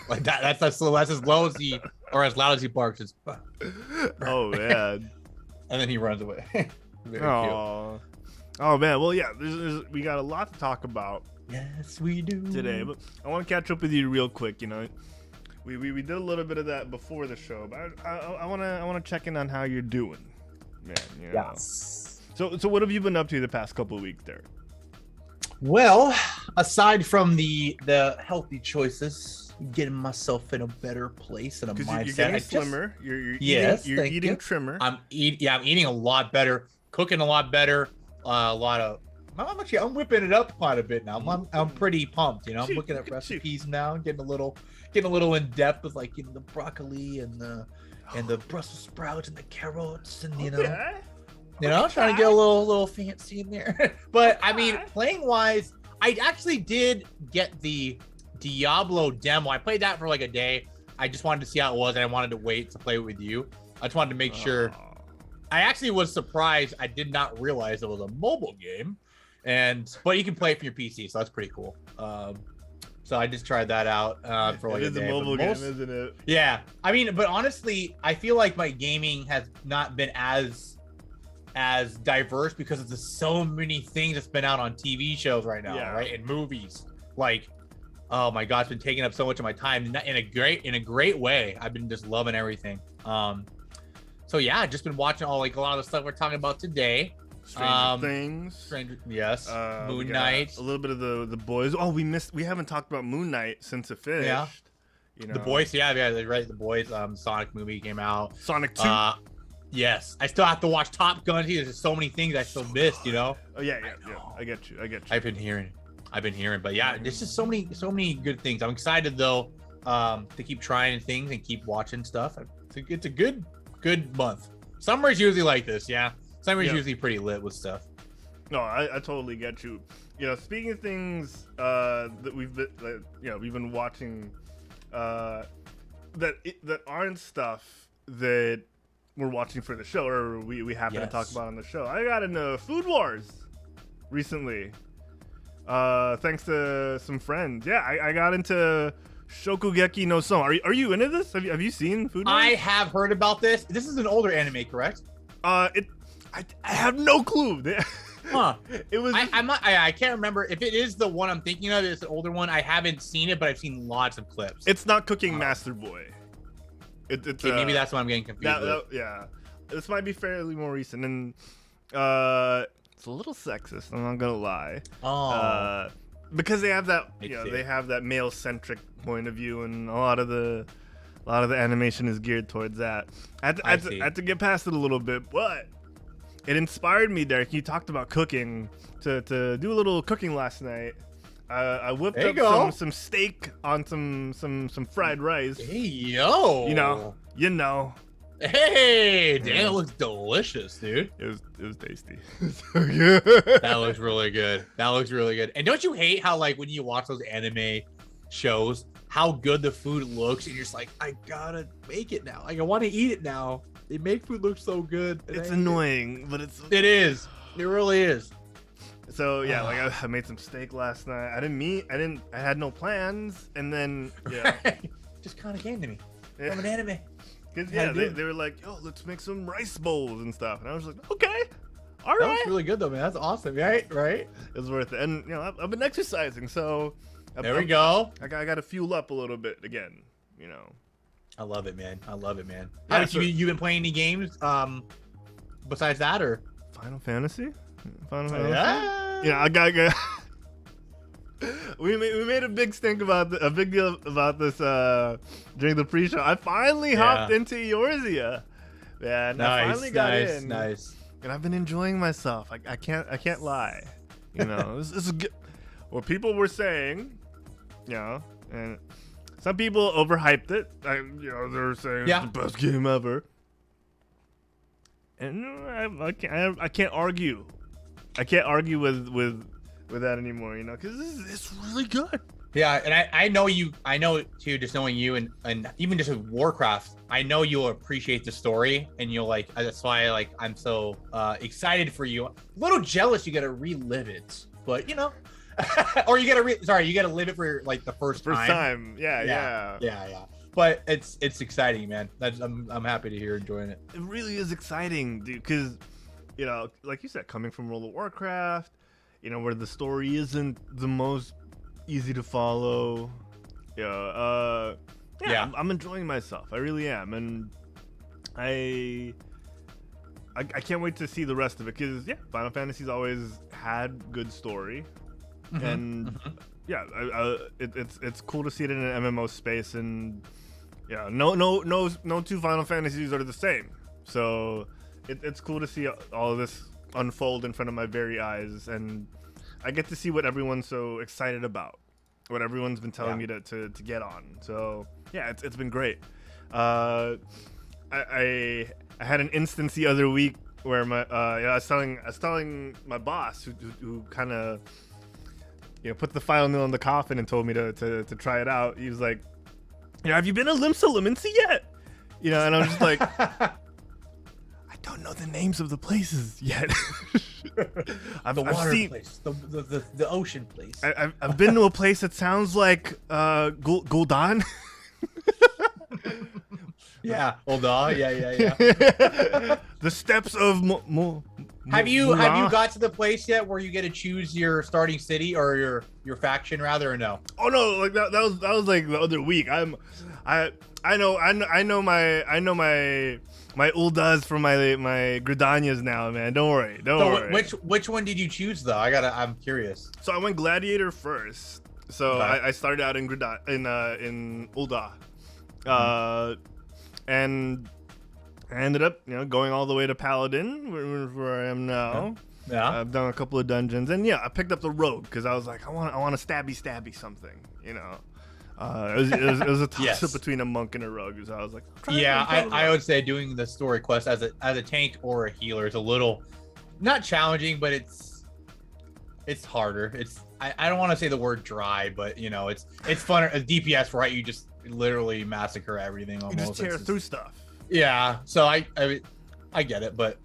like that. That's as low as he or as loud as he barks. It's oh man. And then he runs away. Very cute. Oh man. Well, yeah. We got a lot to talk about. Yes, we do today. But I want to catch up with you real quick. We did a little bit of that before the show, but I want to check in on how you're doing, man. Yes. So what have you been up to the past couple of weeks there? Well, aside from the healthy choices, getting myself in a better place and a mindset. You're getting slimmer. You're eating trimmer. I'm eating a lot better, cooking a lot better. I'm whipping it up quite a bit now. I'm pretty pumped. I'm looking at recipes now, getting a little in depth with like the broccoli and the Brussels sprouts and the carrots and trying to get a little fancy in there. But I mean, playing wise, I actually did get the Diablo demo. I played that for like a day. I just wanted to see how it was, and I wanted to wait to play it with you. I just wanted to make sure. I actually was surprised. I did not realize it was a mobile game, but you can play it from your PC, so that's pretty cool. So I just tried that out for like a day. It is a mobile game, isn't it? Yeah, I mean, but honestly, I feel like my gaming has not been as diverse because of so many things that's been out on TV shows right now, right? And movies. Like, oh my god, it's been taking up so much of my time in a great way. I've been just loving everything. So yeah, I've just been watching a lot of the stuff we're talking about today. Stranger Things. Yes. Moon Knight. A little bit of the boys. Oh, we haven't talked about Moon Knight since it finished. Yeah. The boys. Yeah, right. The boys. Sonic movie came out. Sonic 2. Yes. I still have to watch Top Gun. There's just so many things I still missed. Oh yeah. I get you. I've been hearing, but yeah, there's just so many good things. I'm excited though, to keep trying things and keep watching stuff. It's a good month. Summer's usually like this. Yeah. Summer's usually pretty lit with stuff. No, I totally get you. Speaking of things that we've been watching that aren't stuff that we're watching for the show or we happen to talk about on the show. I got into Food Wars recently. Thanks to some friends. Yeah, I got into Shokugeki no Son. Are you into this? Have you seen Food Wars? I have heard about this. This is an older anime, correct? I have no clue. Huh. It was. I can't remember if it is the one I'm thinking of. It's an older one. I haven't seen it, but I've seen lots of clips. It's not Cooking Master Boy. It's maybe that's what I'm getting confused with. Yeah, this might be fairly more recent, and it's a little sexist. I'm not gonna lie. Because they have that, they have that male-centric point of view, and a lot of the animation is geared towards that. I had to get past it a little bit, but it inspired me, Derek. You talked about cooking to do a little cooking last night. I whipped up some steak on some fried rice. Hey yo. Hey, damn, it looks delicious, dude. It was tasty. So good. That looks really good. That looks really good. And don't you hate how like when you watch those anime shows, how good the food looks, and you're just like, I gotta make it now. Like I want to eat it now. They make food look so good. It's annoying, but it is. It really is. So yeah, like I made some steak last night. I had no plans, and then just kind of came to me yeah. from an anime. Cause they were like, yo, let's make some rice bowls and stuff, and I was like, okay, all right. That was really good though, man. That's awesome, right? It was worth it, and I've been exercising, so there we go. I got to fuel up a little bit again, I love it, man. Yeah, You been playing any games besides that, or Final Fantasy? Yeah. Yeah, I got. We made a big deal about this during the pre-show. I finally hopped into Eorzea. Yeah, I finally got in. Nice. And I've been enjoying myself. I can't lie. This is good. What people were saying, and some people overhyped it. They were saying it's the best game ever. And I can't argue. I can't argue with that anymore, because it's really good. Yeah, and I know too, just knowing you and even just with Warcraft, I know you'll appreciate the story, and you'll that's why I'm so excited for you. A little jealous you got to relive it, but or you got to live it for the first time. Yeah. But it's exciting, man. I'm happy to hear enjoying it. It really is exciting, dude, because like you said, coming from World of Warcraft, where the story isn't the most easy to follow. I'm enjoying myself. I really am, and I can't wait to see the rest of it, because Final Fantasy's always had good story, and it's cool to see it in an MMO space, and no two Final Fantasies are the same, so it's cool to see all of this unfold in front of my very eyes, and I get to see what everyone's so excited about, what everyone's been telling me to get on. So it's been great. I had an instance the other week where I was telling my boss who kind of put the final nail in the coffin and told me to try it out. He was like, have you been to Limsa Liminsi yet? And I'm just like, I don't know the names of the places yet. The water place, the ocean place. I've been to a place that sounds like Gul'dan. Yeah, Gul'dan. Yeah. The steps of Have you got to the place yet where you get to choose your starting city or your faction rather, or no? Oh no, that was like the other week. I know my Uldas from my Gridanias now, man. Don't worry. Which one did you choose though? I'm curious. So I went Gladiator first. So okay. I started out in Ulda, and I ended up going all the way to Paladin, where I am now. Yeah. I've done a couple of dungeons, and I picked up the rogue because I was like, I want a stabby something, It was a toss-up between a monk and a rogue, so I was like, I would say doing the story quest as a tank or a healer is a little not challenging, but it's harder. I don't want to say the word dry, but it's fun. A DPS, right? You just literally massacre everything almost. You just tear through stuff. Yeah, so I get it, but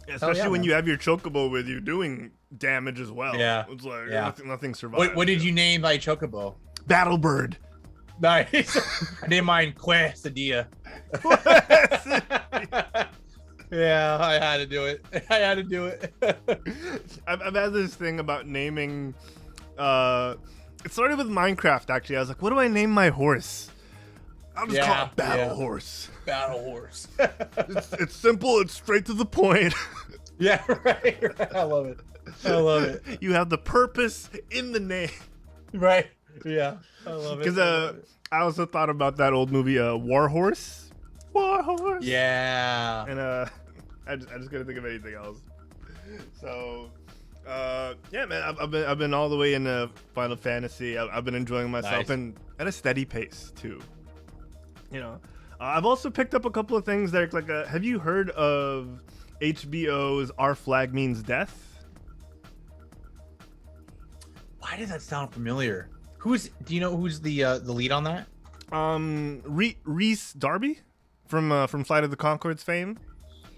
especially when you have your chocobo with you doing damage as well. Yeah, it's like nothing survives. What did you name my chocobo? Battlebird. Nice. I named mine Quesadilla. Yeah, I had to do it. I've had this thing about naming. It started with Minecraft, actually. I was like, what do I name my horse? I'll just call it Battle Horse. Battle Horse. It's simple. It's straight to the point. Yeah, right. I love it. You have the purpose in the name. Right. Yeah, I love it. Because I also thought about that old movie, War Horse. Yeah. And I just couldn't think of anything else. So, man, I've been all the way into Final Fantasy. I've been enjoying myself and at a steady pace too. I've also picked up a couple of things that like. Have you heard of HBO's Our Flag Means Death? Why does that sound familiar? Do you know who's the lead on that? Reese Darby from Flight of the Conchords fame.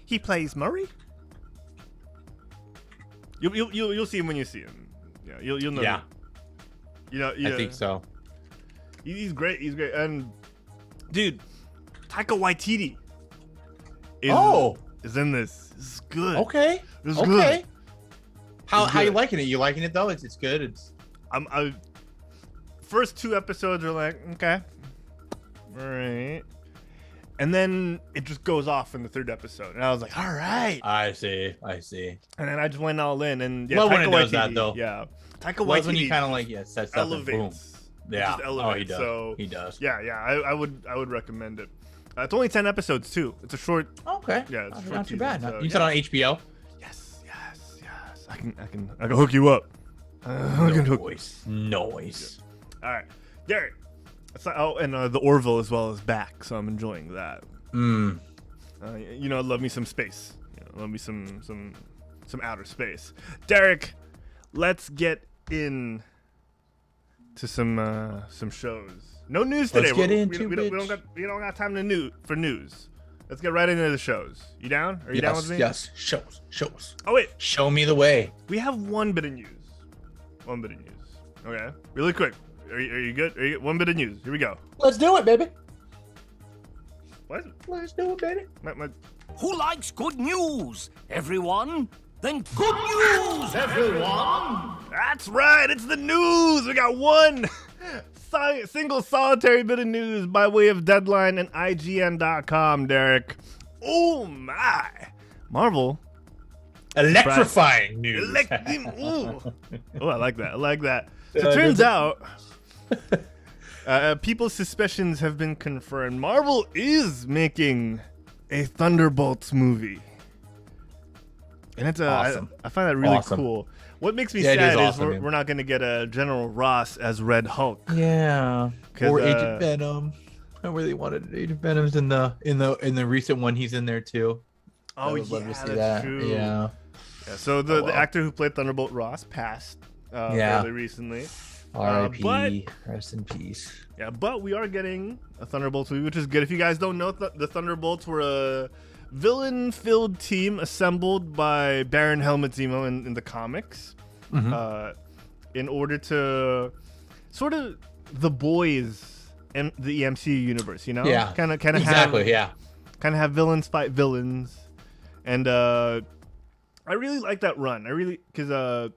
He plays Murray. You'll see him when you see him. Yeah, you'll know. Yeah. Yeah. I think so. He's great. He's great. And dude, Taika Waititi is in this. This is good. Okay. This is good. How you liking it? You liking it though? It's good. First 2 episodes are like, okay, all right, and then it just goes off in the 3rd episode, and I was like, all right. I see. And then I just went all in, and love when it does that though. Yeah, Taika Waititi when you Waititi kind of like sets up and boom. Yeah. Just elevates. He does. So, he does. Yeah. I would recommend it. It's only 10 episodes too. It's a short. Okay. Yeah, it's not too bad. So, you said on HBO. Yes. I can hook you up. Noise. All right, Derek. And the Orville as well is back, so I'm enjoying that. Love me some space. Love me some outer space. Derek, let's get in to some shows. No news today. We don't got time for news. Let's get right into the shows. You down? Are you down with me? Yes. Shows. Oh wait. Show me the way. We have one bit of news. Okay. Really quick. Are you good? One bit of news. Here we go. Let's do it, baby. What? Let's do it, baby. Who likes good news? Everyone? Then good news, everyone! That's right. It's the news. We got one single solitary bit of news by way of Deadline and IGN.com, Derek. Oh my. Marvel. Electrifying news. I like that. So it turns out people's suspicions have been confirmed. Marvel is making a Thunderbolts movie. And it's awesome. I find that really cool. What makes me sad is we're not going to get a General Ross as Red Hulk. Yeah. Or Agent Venom. I really wanted Agent Venom's in the recent one. He's in there too. Oh yeah, that's true. Yeah. So the actor who played Thunderbolt Ross passed fairly recently. R.I.P. Rest in peace. Yeah, but we are getting a Thunderbolts movie, which is good. If you guys don't know, the Thunderbolts were a villain-filled team assembled by Baron Helmut Zemo in the comics, in order to sort of the boys in the MCU universe, Yeah. Kind of exactly. Kind of have villains fight villains, and I really like that run. Because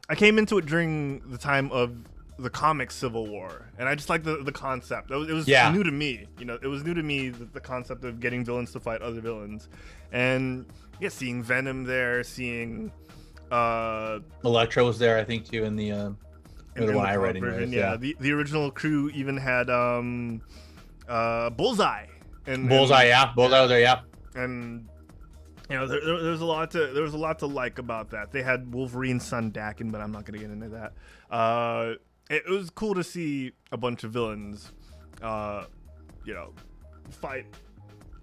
I came into it during the time of the comic Civil War, and I just like the concept. It was new to me. It was new to me, the concept of getting villains to fight other villains, and seeing Venom there, seeing Electro was there, I think, too, in the one I read. Version, the original crew even had Bullseye. Bullseye was there, yeah. And there was a lot to like about that. They had Wolverine's son Dakin, but I'm not gonna get into that. It was cool to see a bunch of villains, fight.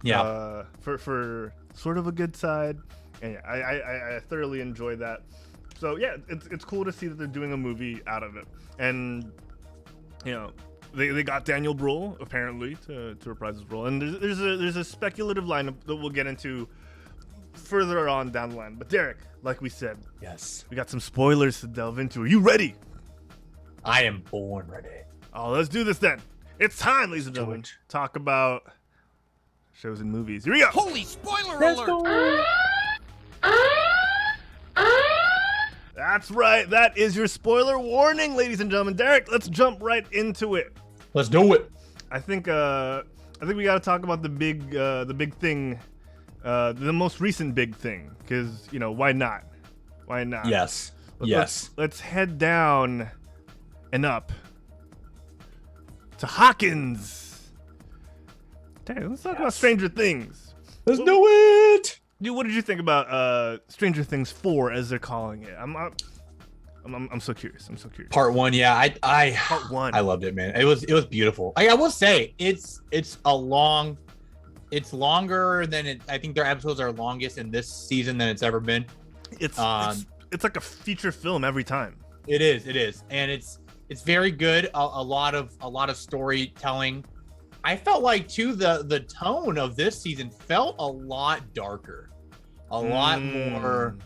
Yeah. For sort of a good side, and I thoroughly enjoyed that. So yeah, it's cool to see that they're doing a movie out of it, and they got Daniel Bruhl apparently to reprise his role, and there's a speculative lineup that we'll get into further on down the line. But Derek, like we said, yes, we got some spoilers to delve into. Are you ready? I am born ready. Oh, let's do this then. It's time, ladies and gentlemen, talk about shows and movies. Here we go. Holy spoiler alert! That's right. That is your spoiler warning, ladies and gentlemen. Derek, let's jump right into it. Let's do it. I think we got to talk about the big thing, the most recent big thing, because why not? Why not? Yes. Let's head down and up to Hawkins. Damn, let's talk about Stranger Things. Let's do it. Dude, what did you think about Stranger Things 4, as they're calling it? I'm so curious. Part 1, yeah. Part 1. I loved it, man. It was beautiful. I will say it's a long It's longer than it. I think their episodes are longest in this season than it's ever been. It's like a feature film every time. It is, and it's very good. A lot of storytelling. I felt like too the tone of this season felt a lot darker, a lot more.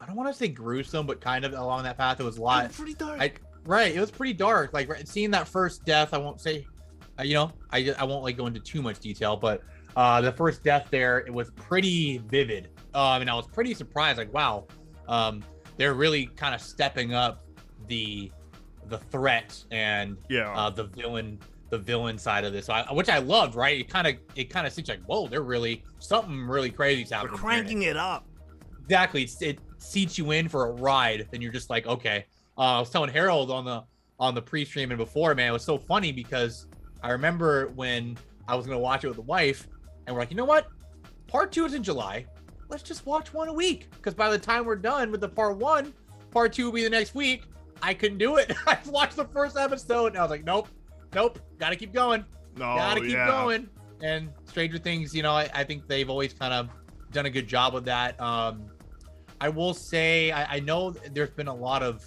I don't want to say gruesome, but kind of along that path. It was a lot. It was pretty dark. It was pretty dark. Like seeing that first death. I won't say, I won't like go into too much detail, but the first death there, it was pretty vivid. And I was pretty surprised. Like, wow, they're really kind of stepping up the threat and the villain side of this, which I loved. Right? It kind of seems like, whoa, they're really something really crazy's happening. They're cranking it up. Exactly. It seats you in for a ride, and you're just like, okay. I was telling Harold on the pre-stream and before, man, it was so funny because I remember when I was gonna watch it with the wife, and we're like, you know what? Part 2 is in July. Let's just watch one a week, because by the time we're done with the part 1, part 2 will be the next week. I couldn't do it. I watched the first episode, and I was like, nope, gotta keep going. Gotta keep going. And Stranger Things, I think they've always kind of done a good job with that. I will say, I know there's been a lot of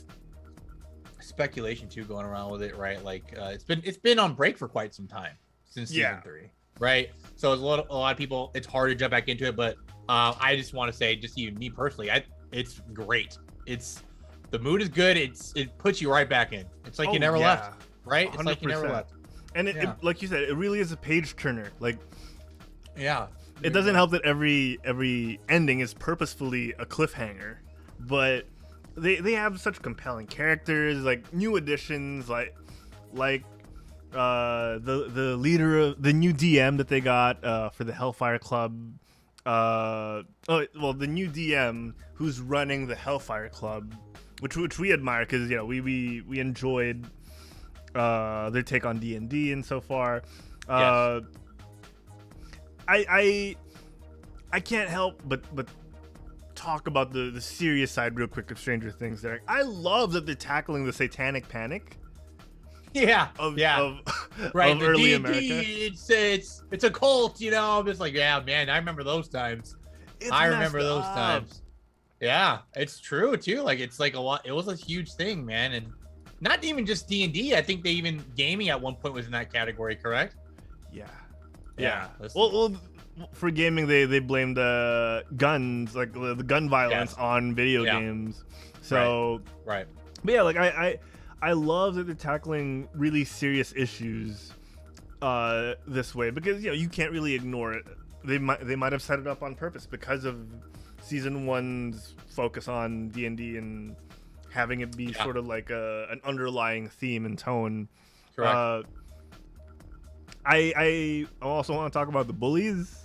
speculation too going around with it, right? Like it's been on break for quite some time since season 3, right? So it's a lot of people, it's hard to jump back into it, but I just want to say, just me personally, it's great. The mood is good. It puts you right back in. It's like you never left, right? 100%. It's like you never left. And it, like you said, it really is a page turner. Like, yeah, it doesn't help that every ending is purposefully a cliffhanger, but they have such compelling characters, like new additions, like the leader of the new DM that they got for the Hellfire Club. The new DM who's running the Hellfire Club, which we admire because we enjoyed their take on D&D and so far. Yes. I can't help but talk about the serious side real quick of Stranger Things there. I love that they're tackling the satanic panic. Of right. The early D&D, America. It's a cult, I'm just like, yeah, man, I remember those times. I remember those times. Yeah, it's true too. Like, it's like a lot. It was a huge thing, man. And not even just D&D. I think they even gaming at one point was in that category, correct? Yeah. Well, for gaming, they blamed guns, like the gun violence, on video games. So right. But yeah, like I love that they're tackling really serious issues this way, because you can't really ignore it. They might have set it up on purpose because of season 1's focus on D&D and having it be sort of like an underlying theme and tone. Correct. I also want to talk about the bullies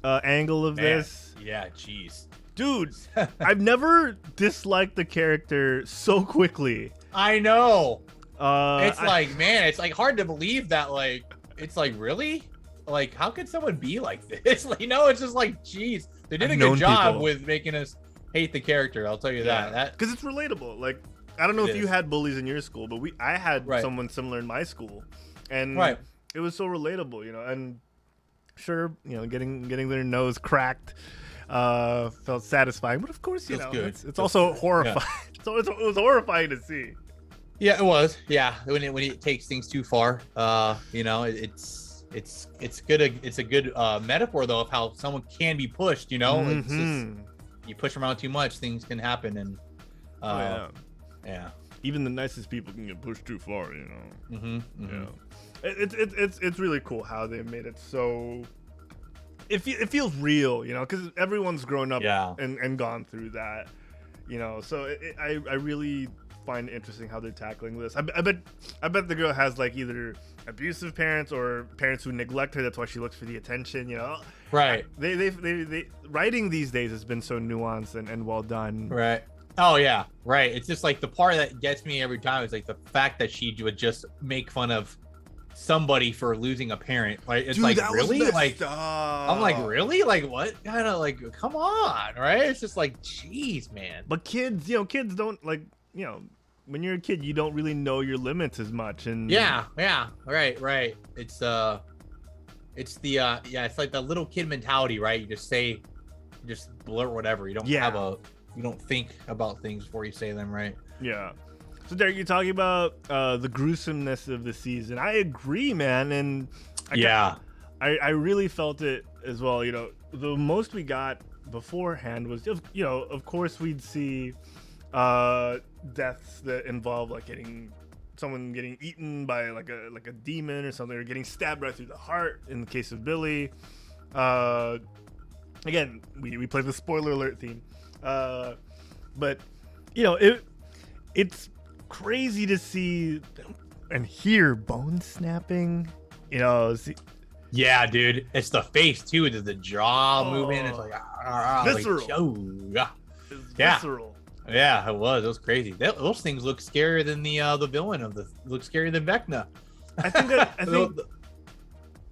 angle of this. Yeah, jeez. Dude, I've never disliked the character so quickly. I know. It's like, man, it's like hard to believe that, like, it's like, really? Like, how could someone be like this? It's just like, geez. They did a good job with making us hate the character, I'll tell you that. Because it's relatable. Like, I don't know if you had bullies in your school, but I had someone similar in my school. And it was so relatable, and sure, getting their nose cracked felt satisfying, but of course, it's also horrifying. Yeah. So it was horrifying to see. Yeah, it was. Yeah, when it takes things too far, it's good. It's a good metaphor though of how someone can be pushed. It's just, you push them around too much, things can happen, and yeah. Even the nicest people can get pushed too far. Yeah. It's really cool how they made it so. It feels real, because everyone's grown up and gone through that, So I really find it interesting how they're tackling this. I bet the girl has like either abusive parents or parents who neglect her. That's why she looks for the attention. Right. They writing these days has been so nuanced and well done. Right. Oh yeah. Right. It's just like the part that gets me every time is like the fact that she would just make fun of somebody for losing a parent. Like, it's like, really? Like, I'm like, really? Like, what kind of, like, come on, right? It's just like, jeez, man. But kids, kids don't, like, when you're a kid, you don't really know your limits as much. And yeah, right. It's it's like the little kid mentality, right? You just blurt whatever. You don't you don't think about things before you say them, right? Yeah. So Derek, you're talking about the gruesomeness of the season. I agree, man, and I really felt it as well. You know, the most we got beforehand was just, you know, of course we'd see deaths that involve like someone getting eaten by like a demon or something, or getting stabbed right through the heart in the case of Billy. Again, we play the spoiler alert theme, but you know, it's crazy to see and hear bone snapping, you know. Yeah, dude, it's the face too, the jaw moving. It's like visceral. Visceral. Yeah, it was crazy. Those things look scarier than the villain look scarier than Vecna. I think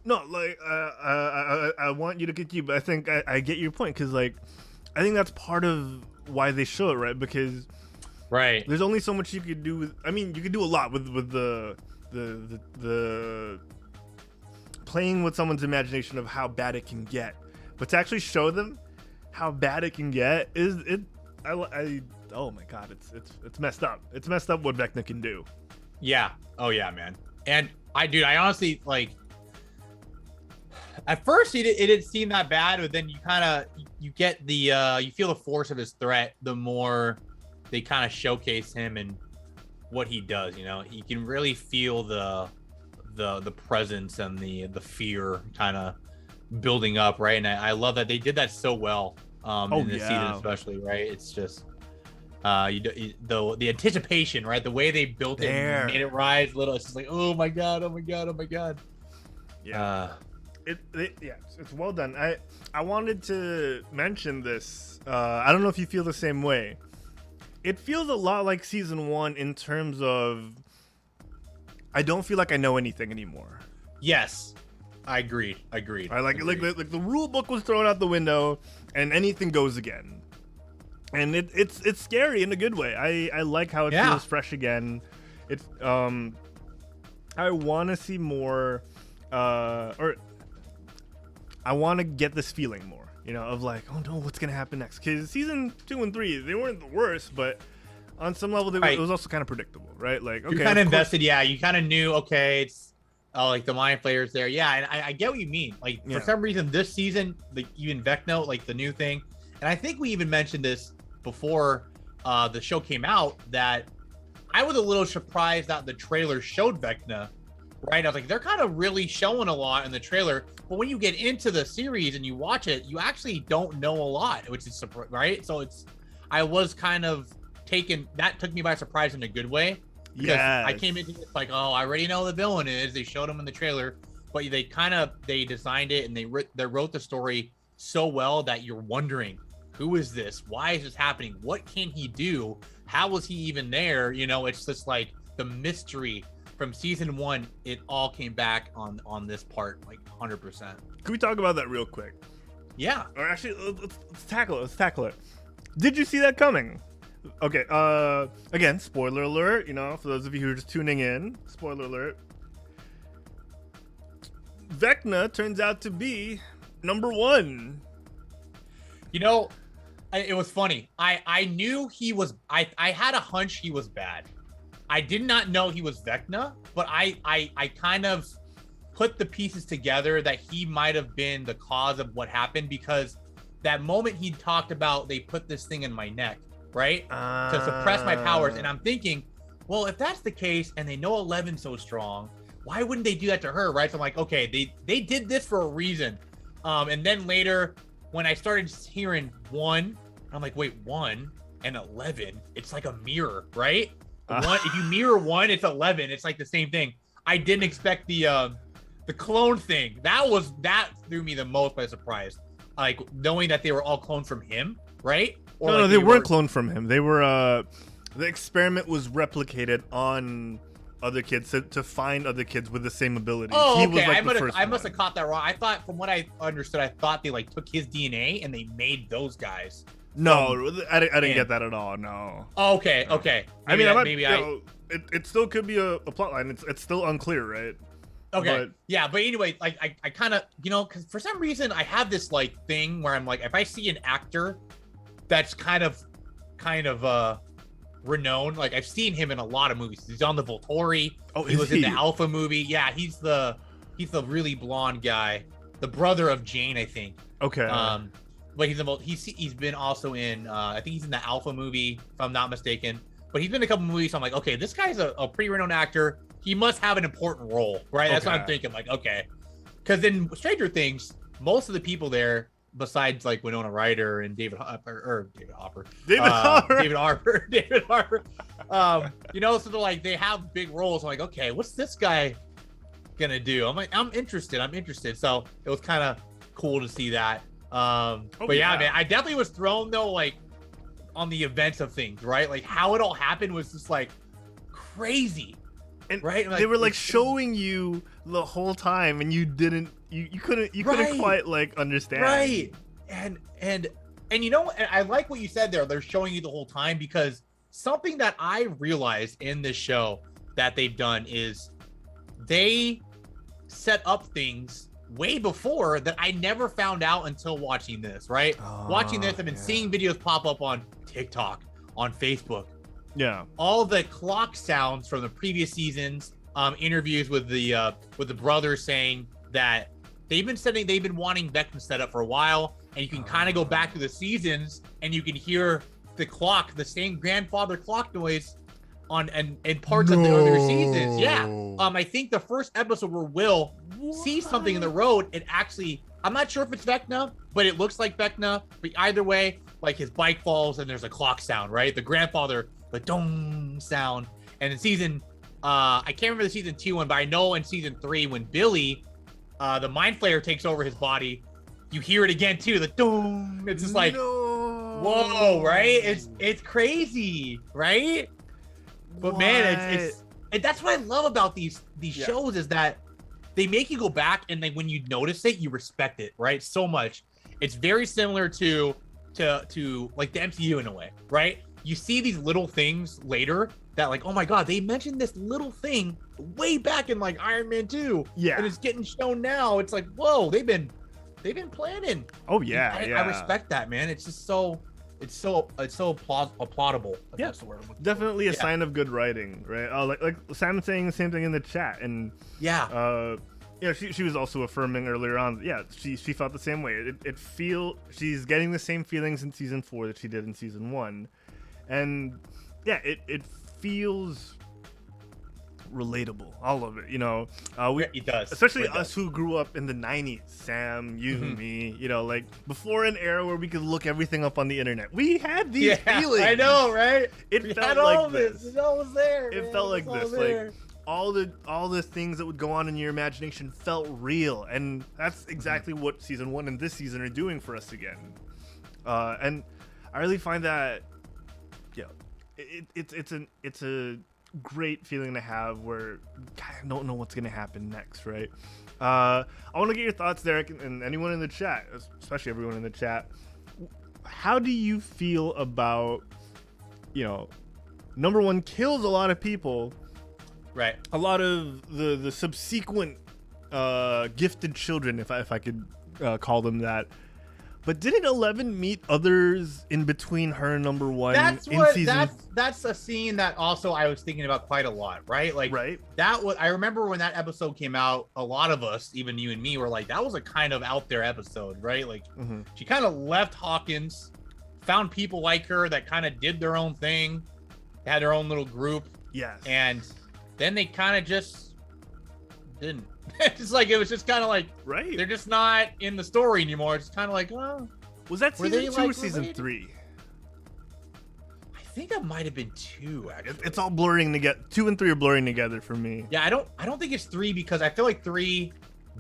no, like I want you to get you, but I think I get your point, because like I think that's part of why they show it, right? Because there's only so much you could do with. I mean, you could do a lot with the playing with someone's imagination of how bad it can get, but to actually show them how bad it can get is it. Oh my god, it's messed up. It's messed up what Vecna can do. Yeah. Oh yeah, man. And I honestly, like, at first it didn't seem that bad, but then you get the you feel the force of his threat the more they kind of showcase him and what he does. You know, you can really feel the presence and the fear kind of building up, right? And I love that they did that so well in this season, especially, right? It's just the anticipation, right? The way they built it and made it rise little. It's just like, oh my god. Yeah. It's well done. I wanted to mention this. I don't know if you feel the same way. It feels a lot like season 1 in terms of I don't feel like I know anything anymore. Yes, I agreed. Like the rule book was thrown out the window, and anything goes again. And it's scary in a good way. I like how it feels fresh again. It's I want to see more, or I want to get this feeling more, you know, of like, oh no, what's gonna happen next? Because season 2 and 3, they weren't the worst, but on some level, it was also kind of predictable, right? Like, okay, you're kind of invested, you kind of knew, okay, it's like the mind flayers there, and I get what you mean. Like for some reason, this season, like even Vecna, like the new thing, and I think we even mentioned this before the show came out, that I was a little surprised that the trailer showed Vecna, right? I was like, they're kind of really showing a lot in the trailer, but when you get into the series and you watch it, you actually don't know a lot, which is right. So I was kind of that took me by surprise in a good way, because I came into it like, oh, I already know the villain is. They showed him in the trailer, but they designed it and they wrote the story so well that you're wondering, who is this? Why is this happening? What can he do? How was he even there? You know, it's just like the mystery from season 1. It all came back on this part, like 100%. Can we talk about that real quick? Yeah. Or actually, let's tackle it. Did you see that coming? Okay. Again, spoiler alert. You know, for those of you who are just tuning in, spoiler alert. Vecna turns out to be number 1. You know, it was funny. I knew he was. I had a hunch he was bad. I did not know he was Vecna, but I kind of put the pieces together that he might have been the cause of what happened, because that moment he talked about, they put this thing in my neck, right, to suppress my powers, and I'm thinking, well, if that's the case and they know 11's so strong, why wouldn't they do that to her, right? So I'm like, okay, they did this for a reason. And then later, when I started hearing 1, I'm like, wait, 1 and 11, it's like a mirror, right? If you mirror 1, it's 11. It's like the same thing. I didn't expect the clone thing. That threw me the most by surprise. Like knowing that they were all cloned from him, right? Or no, they weren't cloned from him. They were the experiment was replicated on other kids to find other kids with the same abilities. Oh, okay. I must have caught that wrong. I thought, from what I understood, I thought they like took his DNA and they made those guys. No, I didn't get that at all. No. Oh, okay. Maybe it still could be a plot line. It's still unclear, right? Okay. But anyway, like I kind of, because for some reason I have this like thing where I'm like, if I see an actor that's kind of renowned, like I've seen him in a lot of movies. He's on the Volturi. Oh, he was in the Alpha movie. Yeah, he's the really blonde guy, the brother of Jane, I think. Okay. But he's been also in I think he's in the Alpha movie, if I'm not mistaken. But he's been in a couple movies. So I'm like, okay, this guy's a pretty renowned actor. He must have an important role, right? That's what I'm thinking. Like, okay, because in Stranger Things, most of the people there, besides like Winona Ryder and David Harper, so they're like, they have big roles. I'm like, okay, what's this guy gonna do? I'm like, I'm interested. So it was kind of cool to see that. Man, I definitely was thrown though, like on the events of things, right? Like how it all happened was just like crazy. And right, they were like showing you the whole time, and you couldn't quite like understand. Right, and I like what you said there. They're showing you the whole time, because something that I realized in this show that they've done is they set up things way before that I never found out until watching this. Right, watching this, I've been seeing videos pop up on TikTok, on Facebook. Yeah, all the clock sounds from the previous seasons, interviews with the brothers saying that they've been wanting Vecna set up for a while, and you can kind of go back to the seasons and you can hear the clock, the same grandfather clock noise in parts of the other seasons. Yeah, I think the first episode where Will sees something in the road, it actually, I'm not sure if it's Vecna, but it looks like Vecna. But either way, like his bike falls and there's a clock sound, right? The grandfather. The dong sound. And in season I can't remember the season 2 one, but I know in season 3 when Billy the mind flayer takes over his body, you hear it again too, the dong. It's just like whoa, right? It's crazy, right? But man, it's that's what I love about these shows, is that they make you go back, and then when you notice it, you respect it, right? So much. It's very similar to like the MCU in a way, right? You see these little things later that, like, oh my god, they mentioned this little thing way back in like Iron Man 2. Yeah. And it's getting shown now. It's like, whoa, they've been planning. Oh yeah. I respect that, man. It's just it's applaudable. Yeah. That's the word. Definitely a sign of good writing, right? Like Sam saying the same thing in the chat. And she was also affirming earlier on. Yeah, she felt the same way. She's getting the same feelings in season 4 that she did in season 1. And yeah, it feels relatable, all of it, it does, especially us who grew up in the 90s. Sam, you, me, like before an era where we could look everything up on the internet. We had these feelings. I know, right? It felt like this. It all was there. It felt like this. Like all the things that would go on in your imagination felt real, and that's exactly what season 1 and this season are doing for us again. And I really find that it's a great feeling to have, where I don't know what's gonna happen next, right? I want to get your thoughts, Derek, and anyone in the chat, especially everyone in the chat. How do you feel about, number one, kills a lot of people, right? A lot of the subsequent gifted children, if I could call them that. But didn't 11 meet others in between her and number 1? That's a scene that also I was thinking about quite a lot, right? Like, that was, I remember when that episode came out, a lot of us, even you and me, were like, that was a kind of out there episode, right? Like, she kind of left Hawkins, found people like her that kind of did their own thing, had their own little group. Yes. And then they kind of just didn't. Just like, it was just kind of like, they're just not in the story anymore. It's kind of like, oh, was that season 2 or season 3? I think that might have been 2. Actually, it's all blurring together. 2 and 3 are blurring together for me. Yeah, I don't think it's 3, because I feel like 3,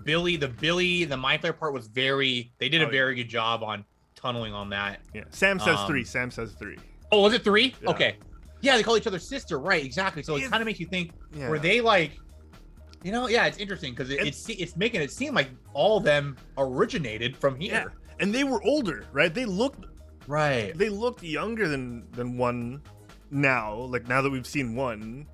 the mind flayer part was they did a very good job on tunneling on that. Yeah, Sam says 3. Sam says 3. Oh, was it 3? Yeah. Okay. Yeah, they call each other sister, right? Exactly. So it kind of makes you think, were they like? It's interesting, because it's making it seem like all of them originated from here. Yeah. And they were older, right? They looked Right. They looked younger than one now. Like now that we've seen one,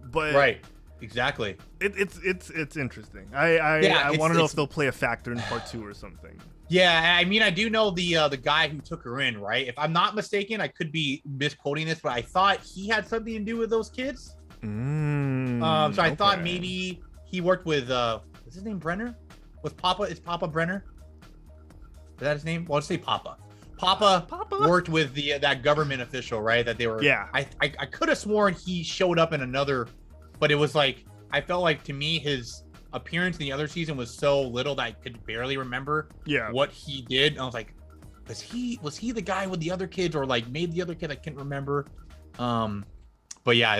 but Right. Exactly. It's interesting. I want to know if they'll play a factor in part 2 or something. Yeah, I mean, I do know the guy who took her in, right? If I'm not mistaken, I could be misquoting this, but I thought he had something to do with those kids. So I thought maybe he worked with what's his name, Brenner? Was Papa? Is Papa Brenner? Is that his name? Well, let's say Papa. Papa worked with that government official, right? That they were. Yeah. I could have sworn he showed up in another, but it was like I felt like to me his appearance in the other season was so little that I could barely remember what he did. And I was like, was he the guy with the other kids or like made the other kid? I can't remember. But yeah,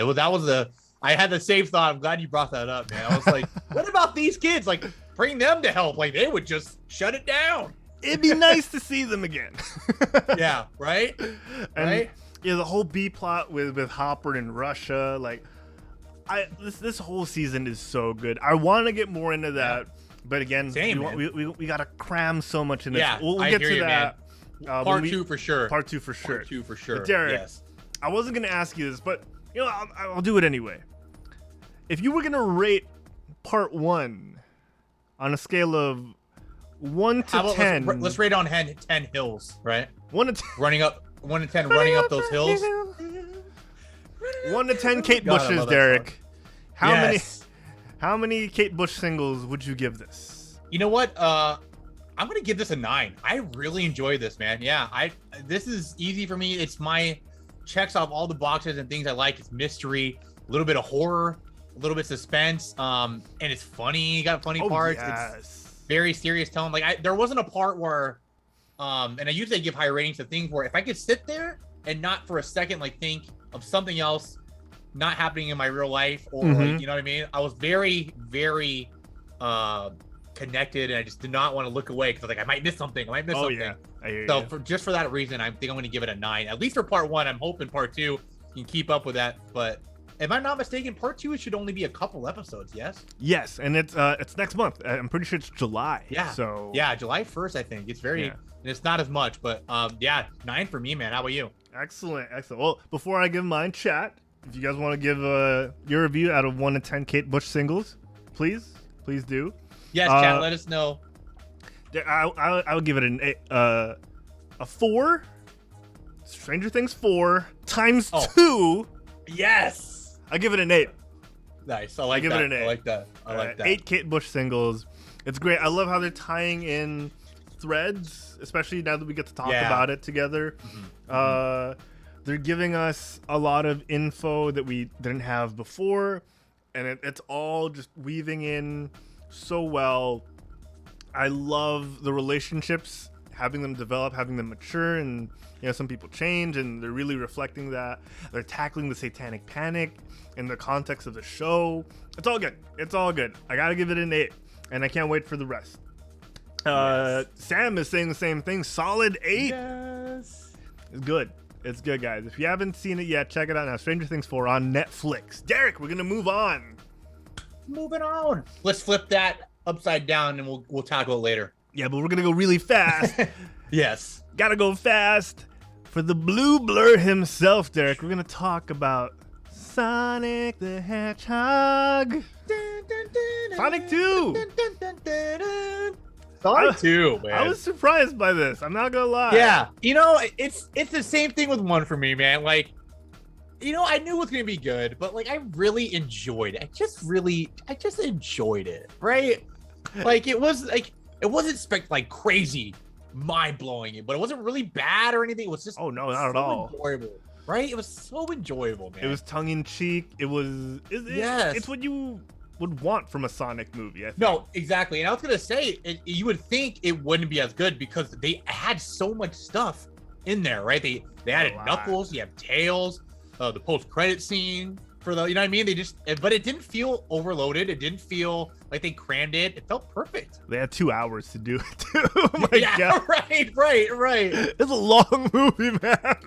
I had the same thought. I'm glad you brought that up, man. I was like, what about these kids? Like, bring them to help. Like, they would just shut it down. It'd be nice to see them again. Yeah, right? Right? Yeah, the whole B plot with Hopper in Russia, like, this whole season is so good. I want to get more into that, but again, we gotta cram so much in this. Yeah, we'll get to that. Part 2 for sure. Part 2 for sure. Part 2 for sure. But Derek, yes. I wasn't gonna ask you this, but you know, I'll do it anyway. If you were gonna rate part 1 on a scale of 1 to 10, let's rate on 10 hills, right? 1 to 10, running up 1 to 10, running up those hills. 1 to 10 Kate Bushes, Derek. How many Kate Bush singles would you give this? You know what? I'm gonna give this a 9. I really enjoy this, man. Yeah, this is easy for me. It's checks off all the boxes and things I like. It's mystery, a little bit of horror, a little bit of suspense, and it's funny. You got funny parts. Yes. It's very serious tone. Like there wasn't a part where, and I usually give high ratings to things where if I could sit there and not for a second like think of something else not happening in my real life or like, you know what I mean? I was very, very connected and I just did not want to look away because I was like, I might miss something. Oh, yeah. I hear so you. just for that reason, I think I'm going to give it a 9. At least for part 1. I'm hoping part 2 can keep up with that. But if I'm not mistaken, part 2 it should only be a couple episodes, yes? Yes, and it's next month. I'm pretty sure it's July. Yeah. So yeah, July 1st, I think. It's and it's not as much, but yeah, 9 for me, man. How about you? Excellent. Well, before I give mine, chat, if you guys want to give your review out of 1 to 10 Kate Bush singles, please do. Yes, chat, let us know. I'll give it a 4. Stranger Things 4 times 2. Yes. I'll give it an 8. Nice. I like that. Give it an 8. I like that. I like that. 8 Kate Bush singles. It's great. I love how they're tying in threads, especially now that we get to talk about it together. They're giving us a lot of info that we didn't have before, and it's all just weaving in so well. I love the relationships, having them develop, having them mature, and you know, some people change, and they're really reflecting that. They're tackling the satanic panic in the context of the show. It's all good. It's all good. I gotta give it an 8, and I can't wait for the rest. Sam is saying the same thing. Solid 8. Yes. It's good. It's good, guys. If you haven't seen it yet, check it out now. Stranger Things 4 on Netflix. Derek, we're gonna move on. Moving on. Let's flip that upside down, and we'll tackle it later. Yeah, but we're gonna go really fast. Yes. Gotta go fast. For the blue blur himself, Derek, we're gonna talk about Sonic the Hedgehog. Sonic 2. Sonic 2, man. I was surprised by this. I'm not gonna lie. Yeah, you know, it's the same thing with 1 for me, man. Like, you know, I knew it was gonna be good, but like, I really enjoyed it. I just enjoyed it, right? Like, it wasn't like crazy, mind blowing, but it wasn't really bad or anything. It was just not at all enjoyable, right? It was so enjoyable, man. It was tongue in cheek. It's what you would want from a Sonic movie. I think. No, exactly. And I was gonna say, you would think it wouldn't be as good because they had so much stuff in there, right? They added Knuckles, you have Tails, the post-credit scene for the, you know what I mean? But it didn't feel overloaded. It didn't feel like they crammed it. It felt perfect. They had 2 hours to do it too. Oh my God. Right. It's a long movie, man.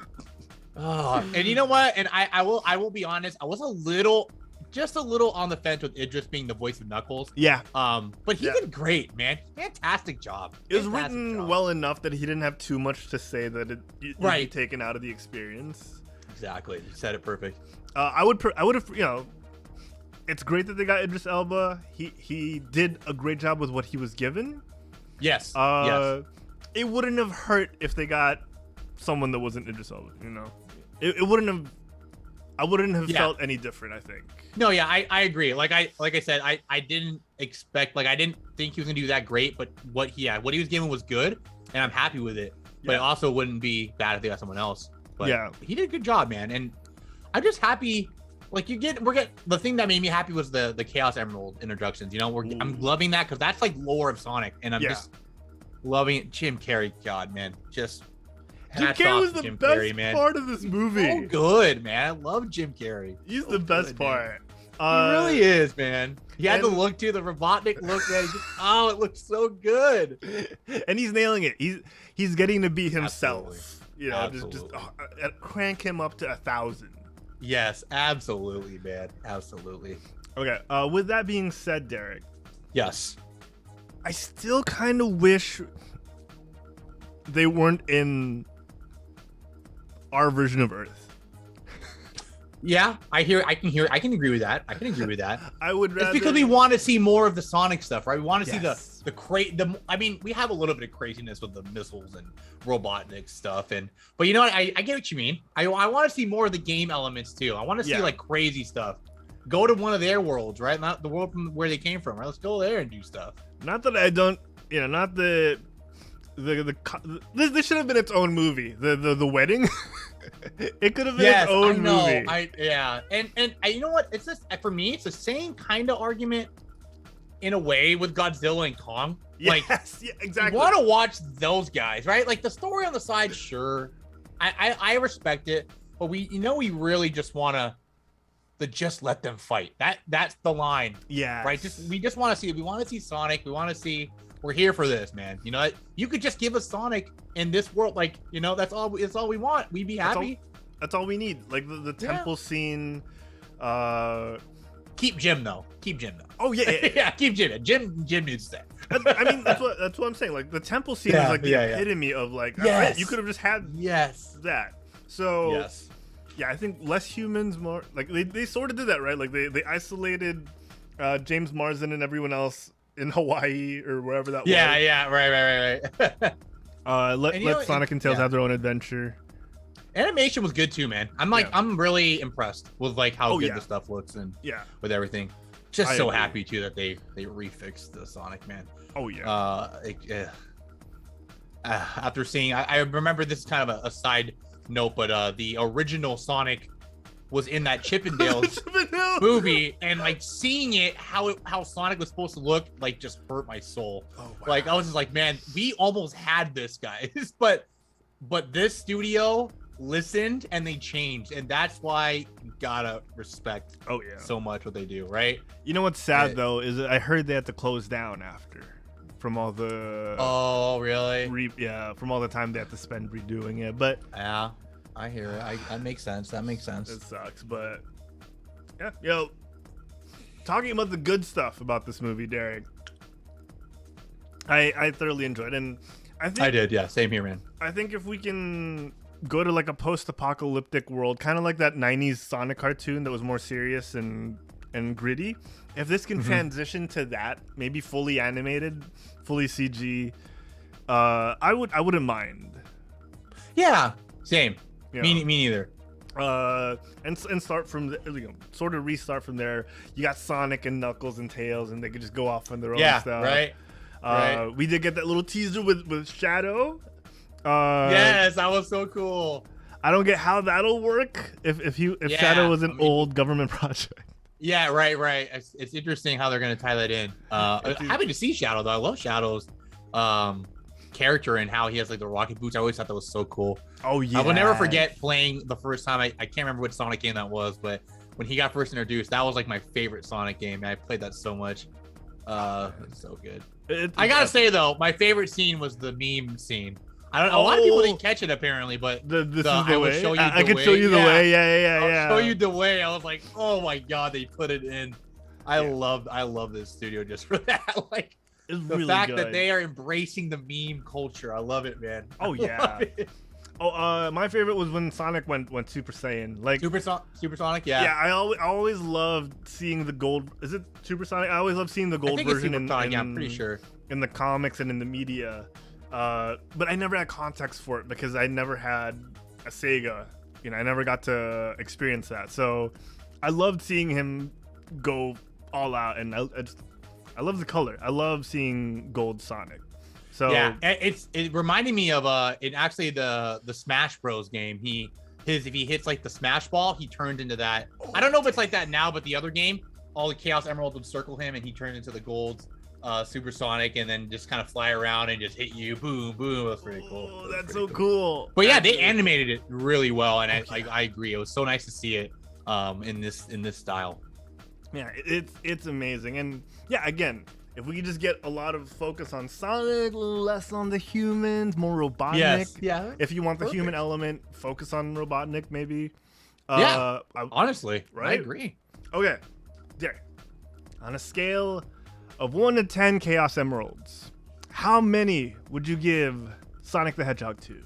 And you know what? And I will be honest. I was a little just a little on the fence with Idris being the voice of Knuckles. Yeah. But he did great, man. Fantastic job. It was written well enough that he didn't have too much to say that it'd be taken out of the experience. Exactly. You said it perfect. I would have, it's great that they got Idris Elba. He did a great job with what he was given. Yes. It wouldn't have hurt if they got someone that wasn't Idris Elba, It wouldn't have. I wouldn't have felt any different, I think. No, yeah, I agree. Like I said, I didn't expect, I didn't think he was gonna do that great, but what he was given was good, and I'm happy with it. But it also wouldn't be bad if they got someone else. But he did a good job, man. And I'm just happy. Like the thing that made me happy was the Chaos Emerald introductions. I'm loving that because that's like lore of Sonic, and I'm just loving it. Jim Carrey, God, man, just. Jim Carrey was the best part of this movie. So good, man. I love Jim Carrey. He's the best part. He really is, man. He had the look too, the Robotnik look, man. It looks so good. And he's nailing it. He's getting to be himself. Absolutely. Just crank him up to 1,000. Yes, absolutely, man. Absolutely. Okay. With that being said, Derek. Yes. I still kind of wish they weren't in our version of Earth. Yeah, I can agree with that. I would rather. It's because we want to see more of the Sonic stuff, right? We want to see I mean, we have a little bit of craziness with the missiles and Robotnik stuff, but you know what? I get what you mean. I want to see more of the game elements too. I want to see like crazy stuff. Go to one of their worlds, right? Not the world from where they came from, right? Let's go there and do stuff. Not that I don't, not the this should have been its own movie. The wedding. It could have been its own movie. And you know what? It's just, for me, it's the same kind of argument in a way with Godzilla and Kong. Yes, exactly. You want to watch those guys, right? Like the story on the side, sure. I respect it, but we really just want to just let them fight. That's the line. Yeah. Right. We just want to see. We want to see Sonic. We want to see. We're here for this, man. You could just give us Sonic in this world, that's all. It's all we want. We'd be happy. That's all we need. Like the temple scene. Keep Jim though. Oh yeah. Keep Jim. Jim needs to stay. I mean, that's what I'm saying. Like the temple scene is like the epitome of right, you could have just had that. So yeah, I think less humans, more like they sort of did that, right? Like they isolated James Marsden and everyone else in Hawaii or wherever that was. Yeah, right. Let Sonic and Tails have their own adventure. Animation was good too, man. I'm really impressed with how good the stuff looks and with everything. Just so happy too that they refixed the Sonic, man. Oh yeah. After seeing, I remember this is kind of a side note, but the original Sonic was in that Chippendales movie, and seeing it how Sonic was supposed to look just hurt my soul. Oh, wow. I was just like, man, we almost had this, guys, but this studio listened and they changed, and that's why you gotta respect so much what they do, right? You know what's sad though is I heard they had to close down after from all the from all the time they had to spend redoing it, but yeah, I hear it. That makes sense. It sucks, but yeah, talking about the good stuff about this movie, Derek, I thoroughly enjoyed it, and I think I did. Yeah, same here, man. I think if we can go to a post-apocalyptic world, kind of like that 90s Sonic cartoon that was more serious and gritty, if this can transition to that, maybe fully animated, fully CG, I wouldn't mind. Yeah, same. Me neither. And start from sort of restart from there. You got Sonic and Knuckles and Tails, and they could just go off on their own stuff. Right. We did get that little teaser with Shadow. Yes, that was so cool. I don't get how that'll work if Shadow was an old government project. Yeah, right. It's interesting how they're gonna tie that in. Happy to see Shadow though. I love Shadow's character and how he has the rocket boots. I always thought that was so cool. Oh yeah. I will never forget playing the first time. I can't remember what Sonic game that was, but when he got first introduced, that was my favorite Sonic game. I played that so much. It's so good. I gotta say though, my favorite scene was the meme scene. I don't know. A lot of people didn't catch it apparently, but this is the way. Show you I can show you the way. Yeah. I'll show you the way. I was like, oh my god, they put it in. I love this studio just for that. Like it's the really fact good. that they are embracing the meme culture. I love it, man. Oh yeah. Oh, my favorite was when Sonic went Super Saiyan. Like Supersonic, yeah. Yeah, I always loved seeing the gold. Is it Supersonic? I always loved seeing the gold version I'm pretty sure in the comics and in the media. But I never had context for it because I never had a Sega. You know, I never got to experience that. So I loved seeing him go all out, and I love the color. I love seeing gold Sonic. So yeah, it reminded me of in actually the Smash Bros game. If he hits like the Smash Ball, he turns into that. I don't know if it's like that now, but the other game, all the Chaos Emeralds would circle him, and he turned into the gold Supersonic, and then just kind of fly around and just hit you. Boom, boom. That's pretty cool. Oh, that's so cool. But yeah, they animated it really well, and I agree. It was so nice to see it in this style. Yeah, it's amazing, and yeah, again. If we could just get a lot of focus on Sonic, less on the humans, more Robotnik. Yes, yeah. If you want the human element, focus on Robotnik, maybe. Honestly, right? I agree. Okay, Derek. On a scale of 1 to 10 Chaos Emeralds, how many would you give Sonic the Hedgehog to?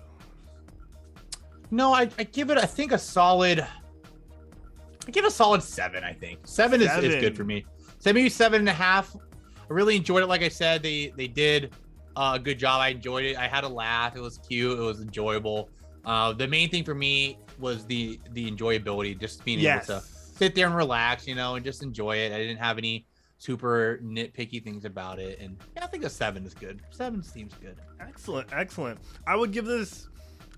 No, I give it. I think a solid. I give it a solid 7. I think 7 is good for me. So maybe 7.5. I really enjoyed it. Like I said, they did a good job. I enjoyed it. I had a laugh. It was cute. It was enjoyable. The main thing for me was the enjoyability, just being able to sit there and relax, and just enjoy it. I didn't have any super nitpicky things about it. And yeah, I think a 7 is good. 7 seems good. Excellent. I would give this,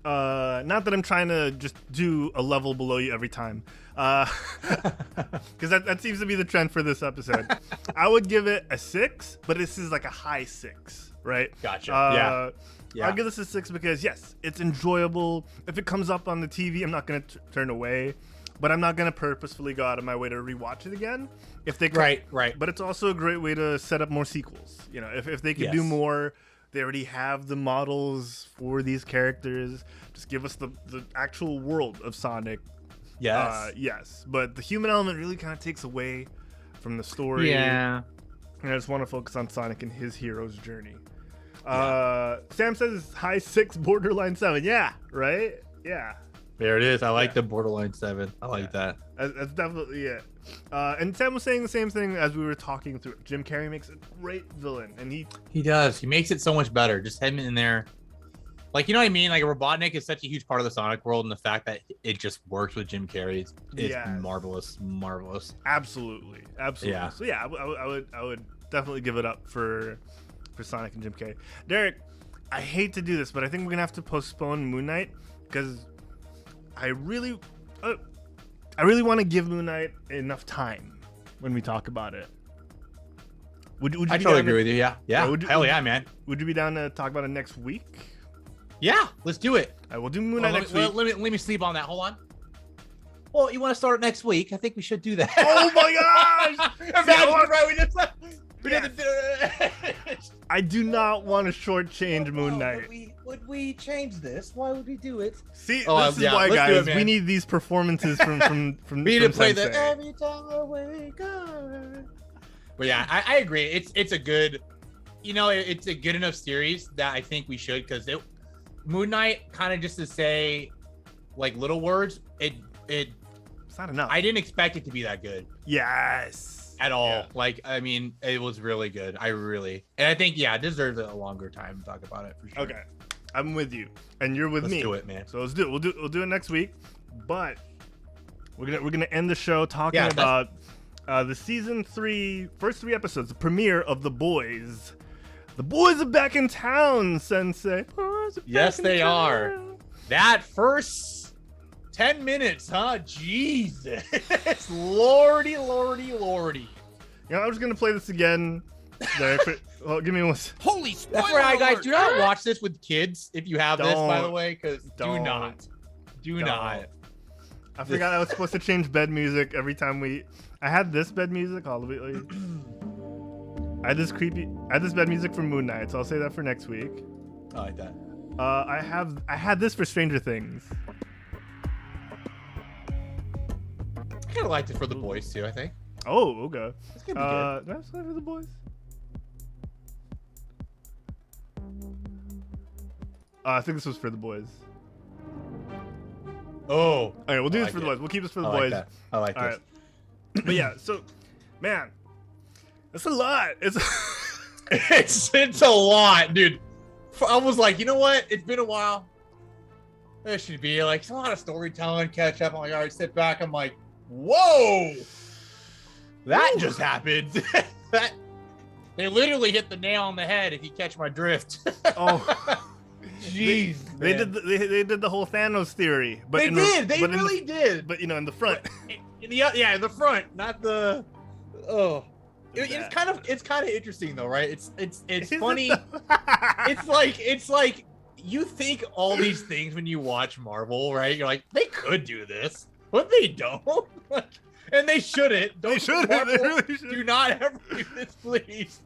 not that I'm trying to just do a level below you every time, because that seems to be the trend for this episode. I would give it a 6, but this is like a high 6, right? Gotcha. Yeah. I'll give this a 6 because yes, it's enjoyable. If it comes up on the TV, I'm not gonna turn away, but I'm not gonna purposefully go out of my way to rewatch it again. If they right. But it's also a great way to set up more sequels. If they could do more. They already have the models for these characters. Just give us the actual world of Sonic. Yes. But the human element really kind of takes away from the story. Yeah. And I just want to focus on Sonic and his hero's journey. Sam says high 6, borderline 7. Yeah, right? Yeah. There it is. I like the borderline 7. I like that. That's definitely it. And Sam was saying the same thing as we were talking through it. Jim Carrey makes a great villain, and he does. He makes it so much better. Just him in there, like, you know what I mean? Like, Robotnik is such a huge part of the Sonic world, and the fact that it just works with Jim Carrey is marvelous. Absolutely. Yeah. So yeah, I would definitely give it up for Sonic and Jim Carrey. Derek, I hate to do this, but I think we're gonna have to postpone Moon Knight because I really want to give Moon Knight enough time when we talk about it. Would you I totally agree with you. Yeah. Hell yeah, man. Would you be down to talk about it next week? Yeah, let's do it. All right, we'll do Moon Knight next week. Let me sleep on that. Hold on. Well, you want to start it next week? I think we should do that. Oh my gosh! We did the. I do not want to shortchange Moon Knight. Would we change this? Why would we do it? See, this is why, guys. We need these performances from we need to play Sensei. that every time I wake up. But yeah, I agree. It's a good, it's a good enough series that I think we should, because Moon Knight, kind of just to say like little words, it's not enough. I didn't expect it to be that good. Yes. At all. Yeah. Like, I mean, it was really good. And I think, it deserves a longer time to talk about it for sure. Okay. I'm with you. And you're with me. Let's do it, man. So let's do it. We'll do it next week. But we're gonna end the show talking about the season 3, first 3 episodes, the premiere of The Boys. The boys are back in town, Sensei. Yes, they are. That first 10 minutes, huh? Jesus. Lordy. I'm just going to play this again. Well, give me one. Holy spoiler! That's right, guys. Do not watch this with kids if you have this, by the way, because do not. I forgot I was supposed to change bed music every time I had this bed music all of it. I had this bed music from Moon Knight, so I'll say that for next week. I like that. I had this for Stranger Things. I kind of liked it for the boys too. I think. Oh, okay. It's gonna be good. Do I have something for the boys? I think this was for the boys. Oh. All right, we'll do I this like for the it. boys. We'll keep this for the I boys. like that. I like All this. right. But yeah, so, man, that's a lot. It's a lot, dude. I was like, you know what? It's been a while. There should be like a lot of storytelling, catch up. I'm like, all right, sit back. I'm like, whoa, that just happened. That they literally hit the nail on the head. If you catch my drift. Oh, jeez. They did the whole Thanos theory, but They really did. But in the front. In the front, not the. Oh. It's kind of interesting though, right? It's funny. It's like you think all these things when you watch Marvel, right? You're like, they could do this, but they don't. And they shouldn't. They shouldn't. They really shouldn't. Do not ever do this, please.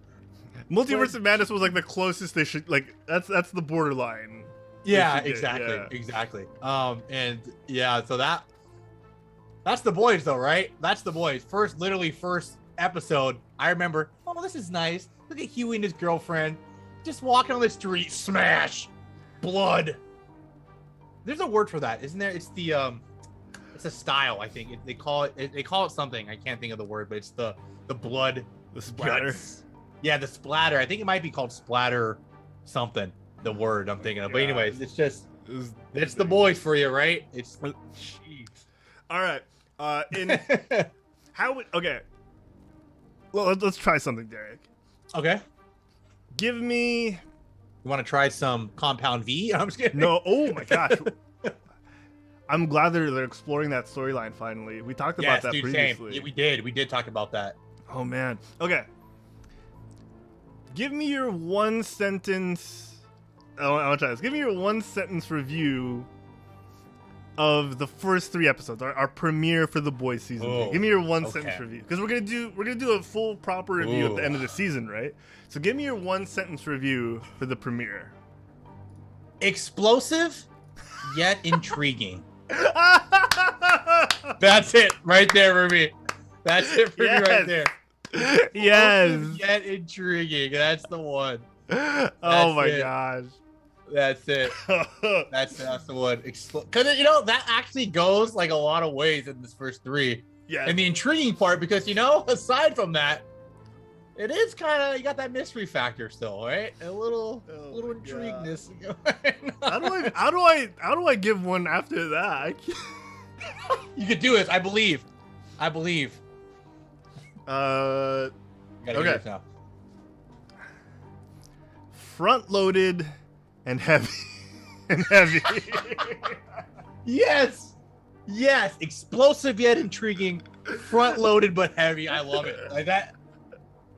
Multiverse of Madness was like the closest they should. Like that's the borderline. Yeah, They should get, exactly. And yeah, so that's the boys though, right? That's the boys. First episode, I remember, oh, this is nice. Look at Huey and his girlfriend just walking on the street, smash, blood. There's a word for that, isn't there? It's the it's a style, I think. They call it something. I can't think of the word, but it's the blood, The splatter. guts. Yeah, the splatter. I think it might be called splatter something. The word I'm thinking of. But anyways, it's the boys for you, right? It's jeez. All right. Okay. Well, let's try something, Derek. Okay. Give me. You want to try some Compound V? I'm just kidding. No. Oh my gosh. I'm glad they're exploring that storyline finally. We talked about that previously. Same. Yeah, we did talk about that. Oh man. Okay. Give me your one sentence. I'll try this. Give me your one sentence review of the first 3 episodes, our premiere for The Boys season. Oh, give me your one sentence review, because we're gonna do a full proper review at the end of the season, right? So give me your one sentence review for the premiere. Explosive, yet intriguing. That's it right there for me. That's it for me right there. Yes. Yet intriguing. That's the one. Oh my gosh. That's it. That's the one. Because that actually goes like a lot of ways in this first 3. Yeah. And the intriguing part, because aside from that, it is kind of, you got that mystery factor still, right? A little intrigueness. How do I give one after that? I can't. You could do it. I believe. Okay. Now. Front loaded and heavy. Yes. Explosive yet intriguing. Front loaded but heavy. I love it. Like that.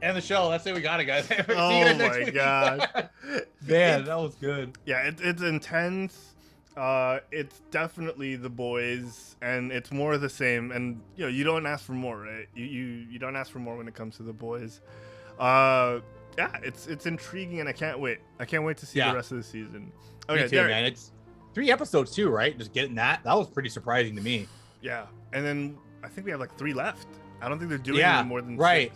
And the show. That's it. We got it, guys. Oh my god. Man, that was good. Yeah, it's intense. It's definitely The Boys, and it's more of the same. And you don't ask for more, right? You don't ask for more when it comes to The Boys. Yeah, it's intriguing, and I can't wait. I can't wait to see the rest of the season. Okay, me too, man. It's 3 episodes too, right? Just getting that was pretty surprising to me. Yeah, and then I think we have like 3 left. I don't think they're doing any more than 6.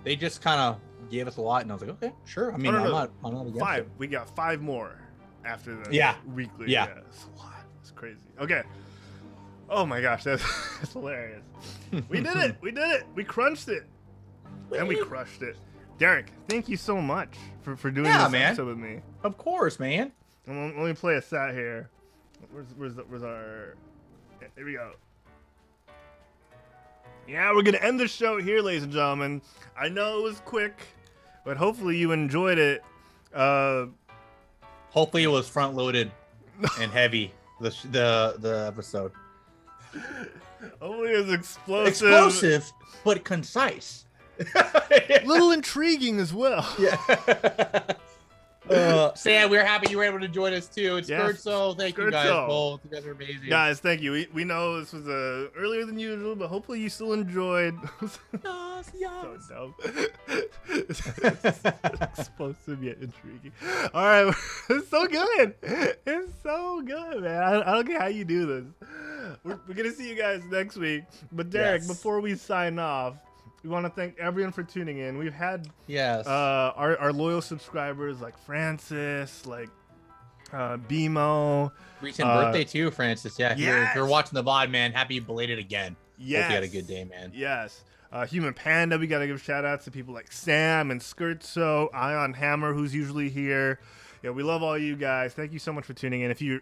They just kind of gave us a lot, and I was like, okay, sure. I mean, I'm not against 5. it. We got 5 more after the weekly. Yeah, it's a lot. It's crazy. Okay. Oh my gosh, that's hilarious. We did it. We crunched it, and we crushed it. Derek, thank you so much for doing this episode with me. Of course, man. Let me play a stat here. Where's our? Here we go. Yeah, we're gonna end the show here, ladies and gentlemen. I know it was quick, but hopefully you enjoyed it. Hopefully it was front loaded and heavy. The episode. Hopefully it was explosive. Explosive, but concise. Little intriguing as well. Yeah. Sam, we're happy you were able to join us too. It's Yes. Skurtso. Thank you guys Skurtso. both. You guys are amazing. Guys, thank you. We know this was earlier than usual, but hopefully you still enjoyed. So dumb. It's explosive yet intriguing. All right, it's so good. It's so good, man. I don't get how you do this. We're gonna see you guys next week. But Derek, Yes. before we sign off, we want to thank everyone for tuning in. We've had our loyal subscribers like Francis, like BMO. Recent birthday too, Francis. Yeah, yes. if you're watching the VOD, man, happy belated again. Yes. Hope you had a good day, man. Yes. Human Panda, we gotta give shout outs to people like Sam and Skurtso, Ion Hammer, who's usually here. Yeah, we love all you guys. Thank you so much for tuning in. If you're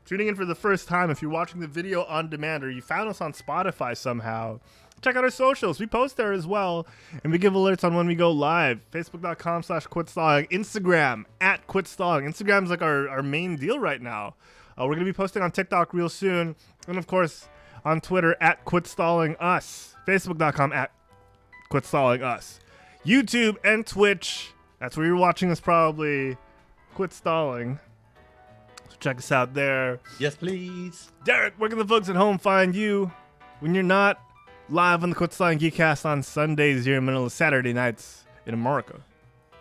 tuning in for the first time, if you're watching the video on demand, or you found us on Spotify somehow, check out our socials. We post there as well, and we give alerts on when we go live. Facebook.com/quitstalling, Instagram @quitstalling. Instagram's like our main deal right now. We're gonna be posting on TikTok real soon, and of course on Twitter @quitstallingus. Facebook.com @quitstallingus. YouTube and Twitch. That's where you're watching us probably. Quit Stalling. So check us out there. Yes, please. Derek, where can the folks at home find you when you're not live on the Quit Stalling Geekcast on Sundays here in Manila, Saturday nights in America?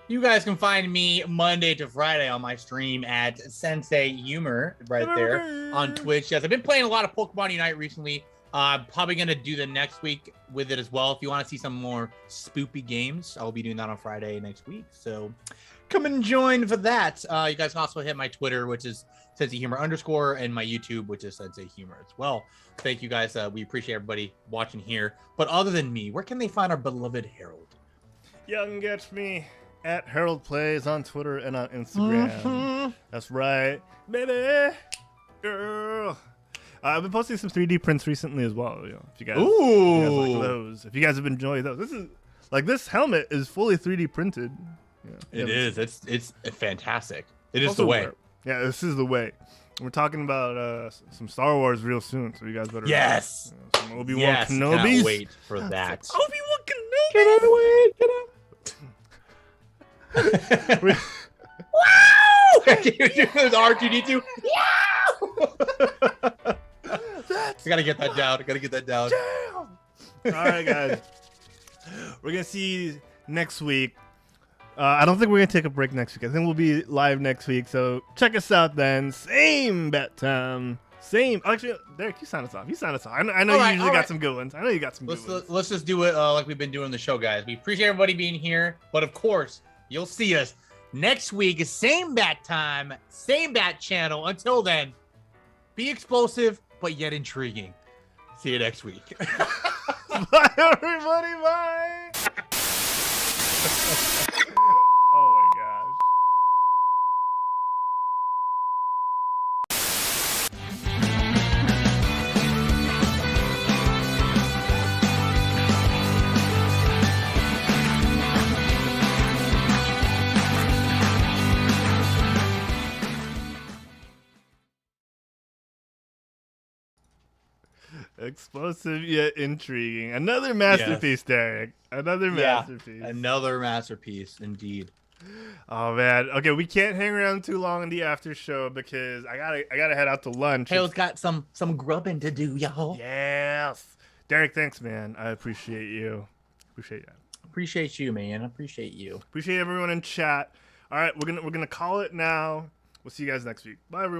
You guys can find me Monday to Friday on my stream at Sensei Humor right there on Twitch. Yes, I've been playing a lot of Pokemon Unite recently. I'm probably going to do the next week with it as well. If you want to see some more spoopy games, I'll be doing that on Friday next week. So come and join for that. You guys can also hit my Twitter, which is Sensei Humor _, and my YouTube, which is Sensei Humor as well. Thank you guys. We appreciate everybody watching here. But other than me, where can they find our beloved Herald? You can catch me at Herald Plays on Twitter and on Instagram. That's right, baby girl. I've been posting some 3D prints recently as well. You know, if you guys like those, if you guys have enjoyed those, this helmet is fully 3D printed. Yeah, it is. It's fantastic. It is also the way. Yeah, this is the way. We're talking about some Star Wars real soon, so you guys better. Yes. Some Obi-Wan Yes. Kenobis. Cannot wait for that. Obi-Wan Kenobi. Wow! R2D2. I gotta get that down. Damn. All right, guys. We're gonna see you next week. I don't think we're gonna take a break next week. I think we'll be live next week. So check us out then. Same bat time. Same. Actually, Derek, you sign us off. I know you usually got some good ones. I know you got some good ones. Let's just do it like we've been doing the show, guys. We appreciate everybody being here, but of course, you'll see us next week. Same bat time, same bat channel. Until then, be explosive but yet intriguing. See you next week. Bye, everybody. Bye. Oh my gosh. Explosive yet intriguing. Another masterpiece, Derek. Another masterpiece. Another masterpiece, indeed. Oh man. Okay, we can't hang around too long in the after show because I gotta head out to lunch. Hale's got some grubbing to do, y'all. Yes. Derek, thanks, man. I appreciate you. Appreciate that. Appreciate you, man. Appreciate you. Appreciate everyone in chat. All right, we're gonna call it now. We'll see you guys next week. Bye, everyone.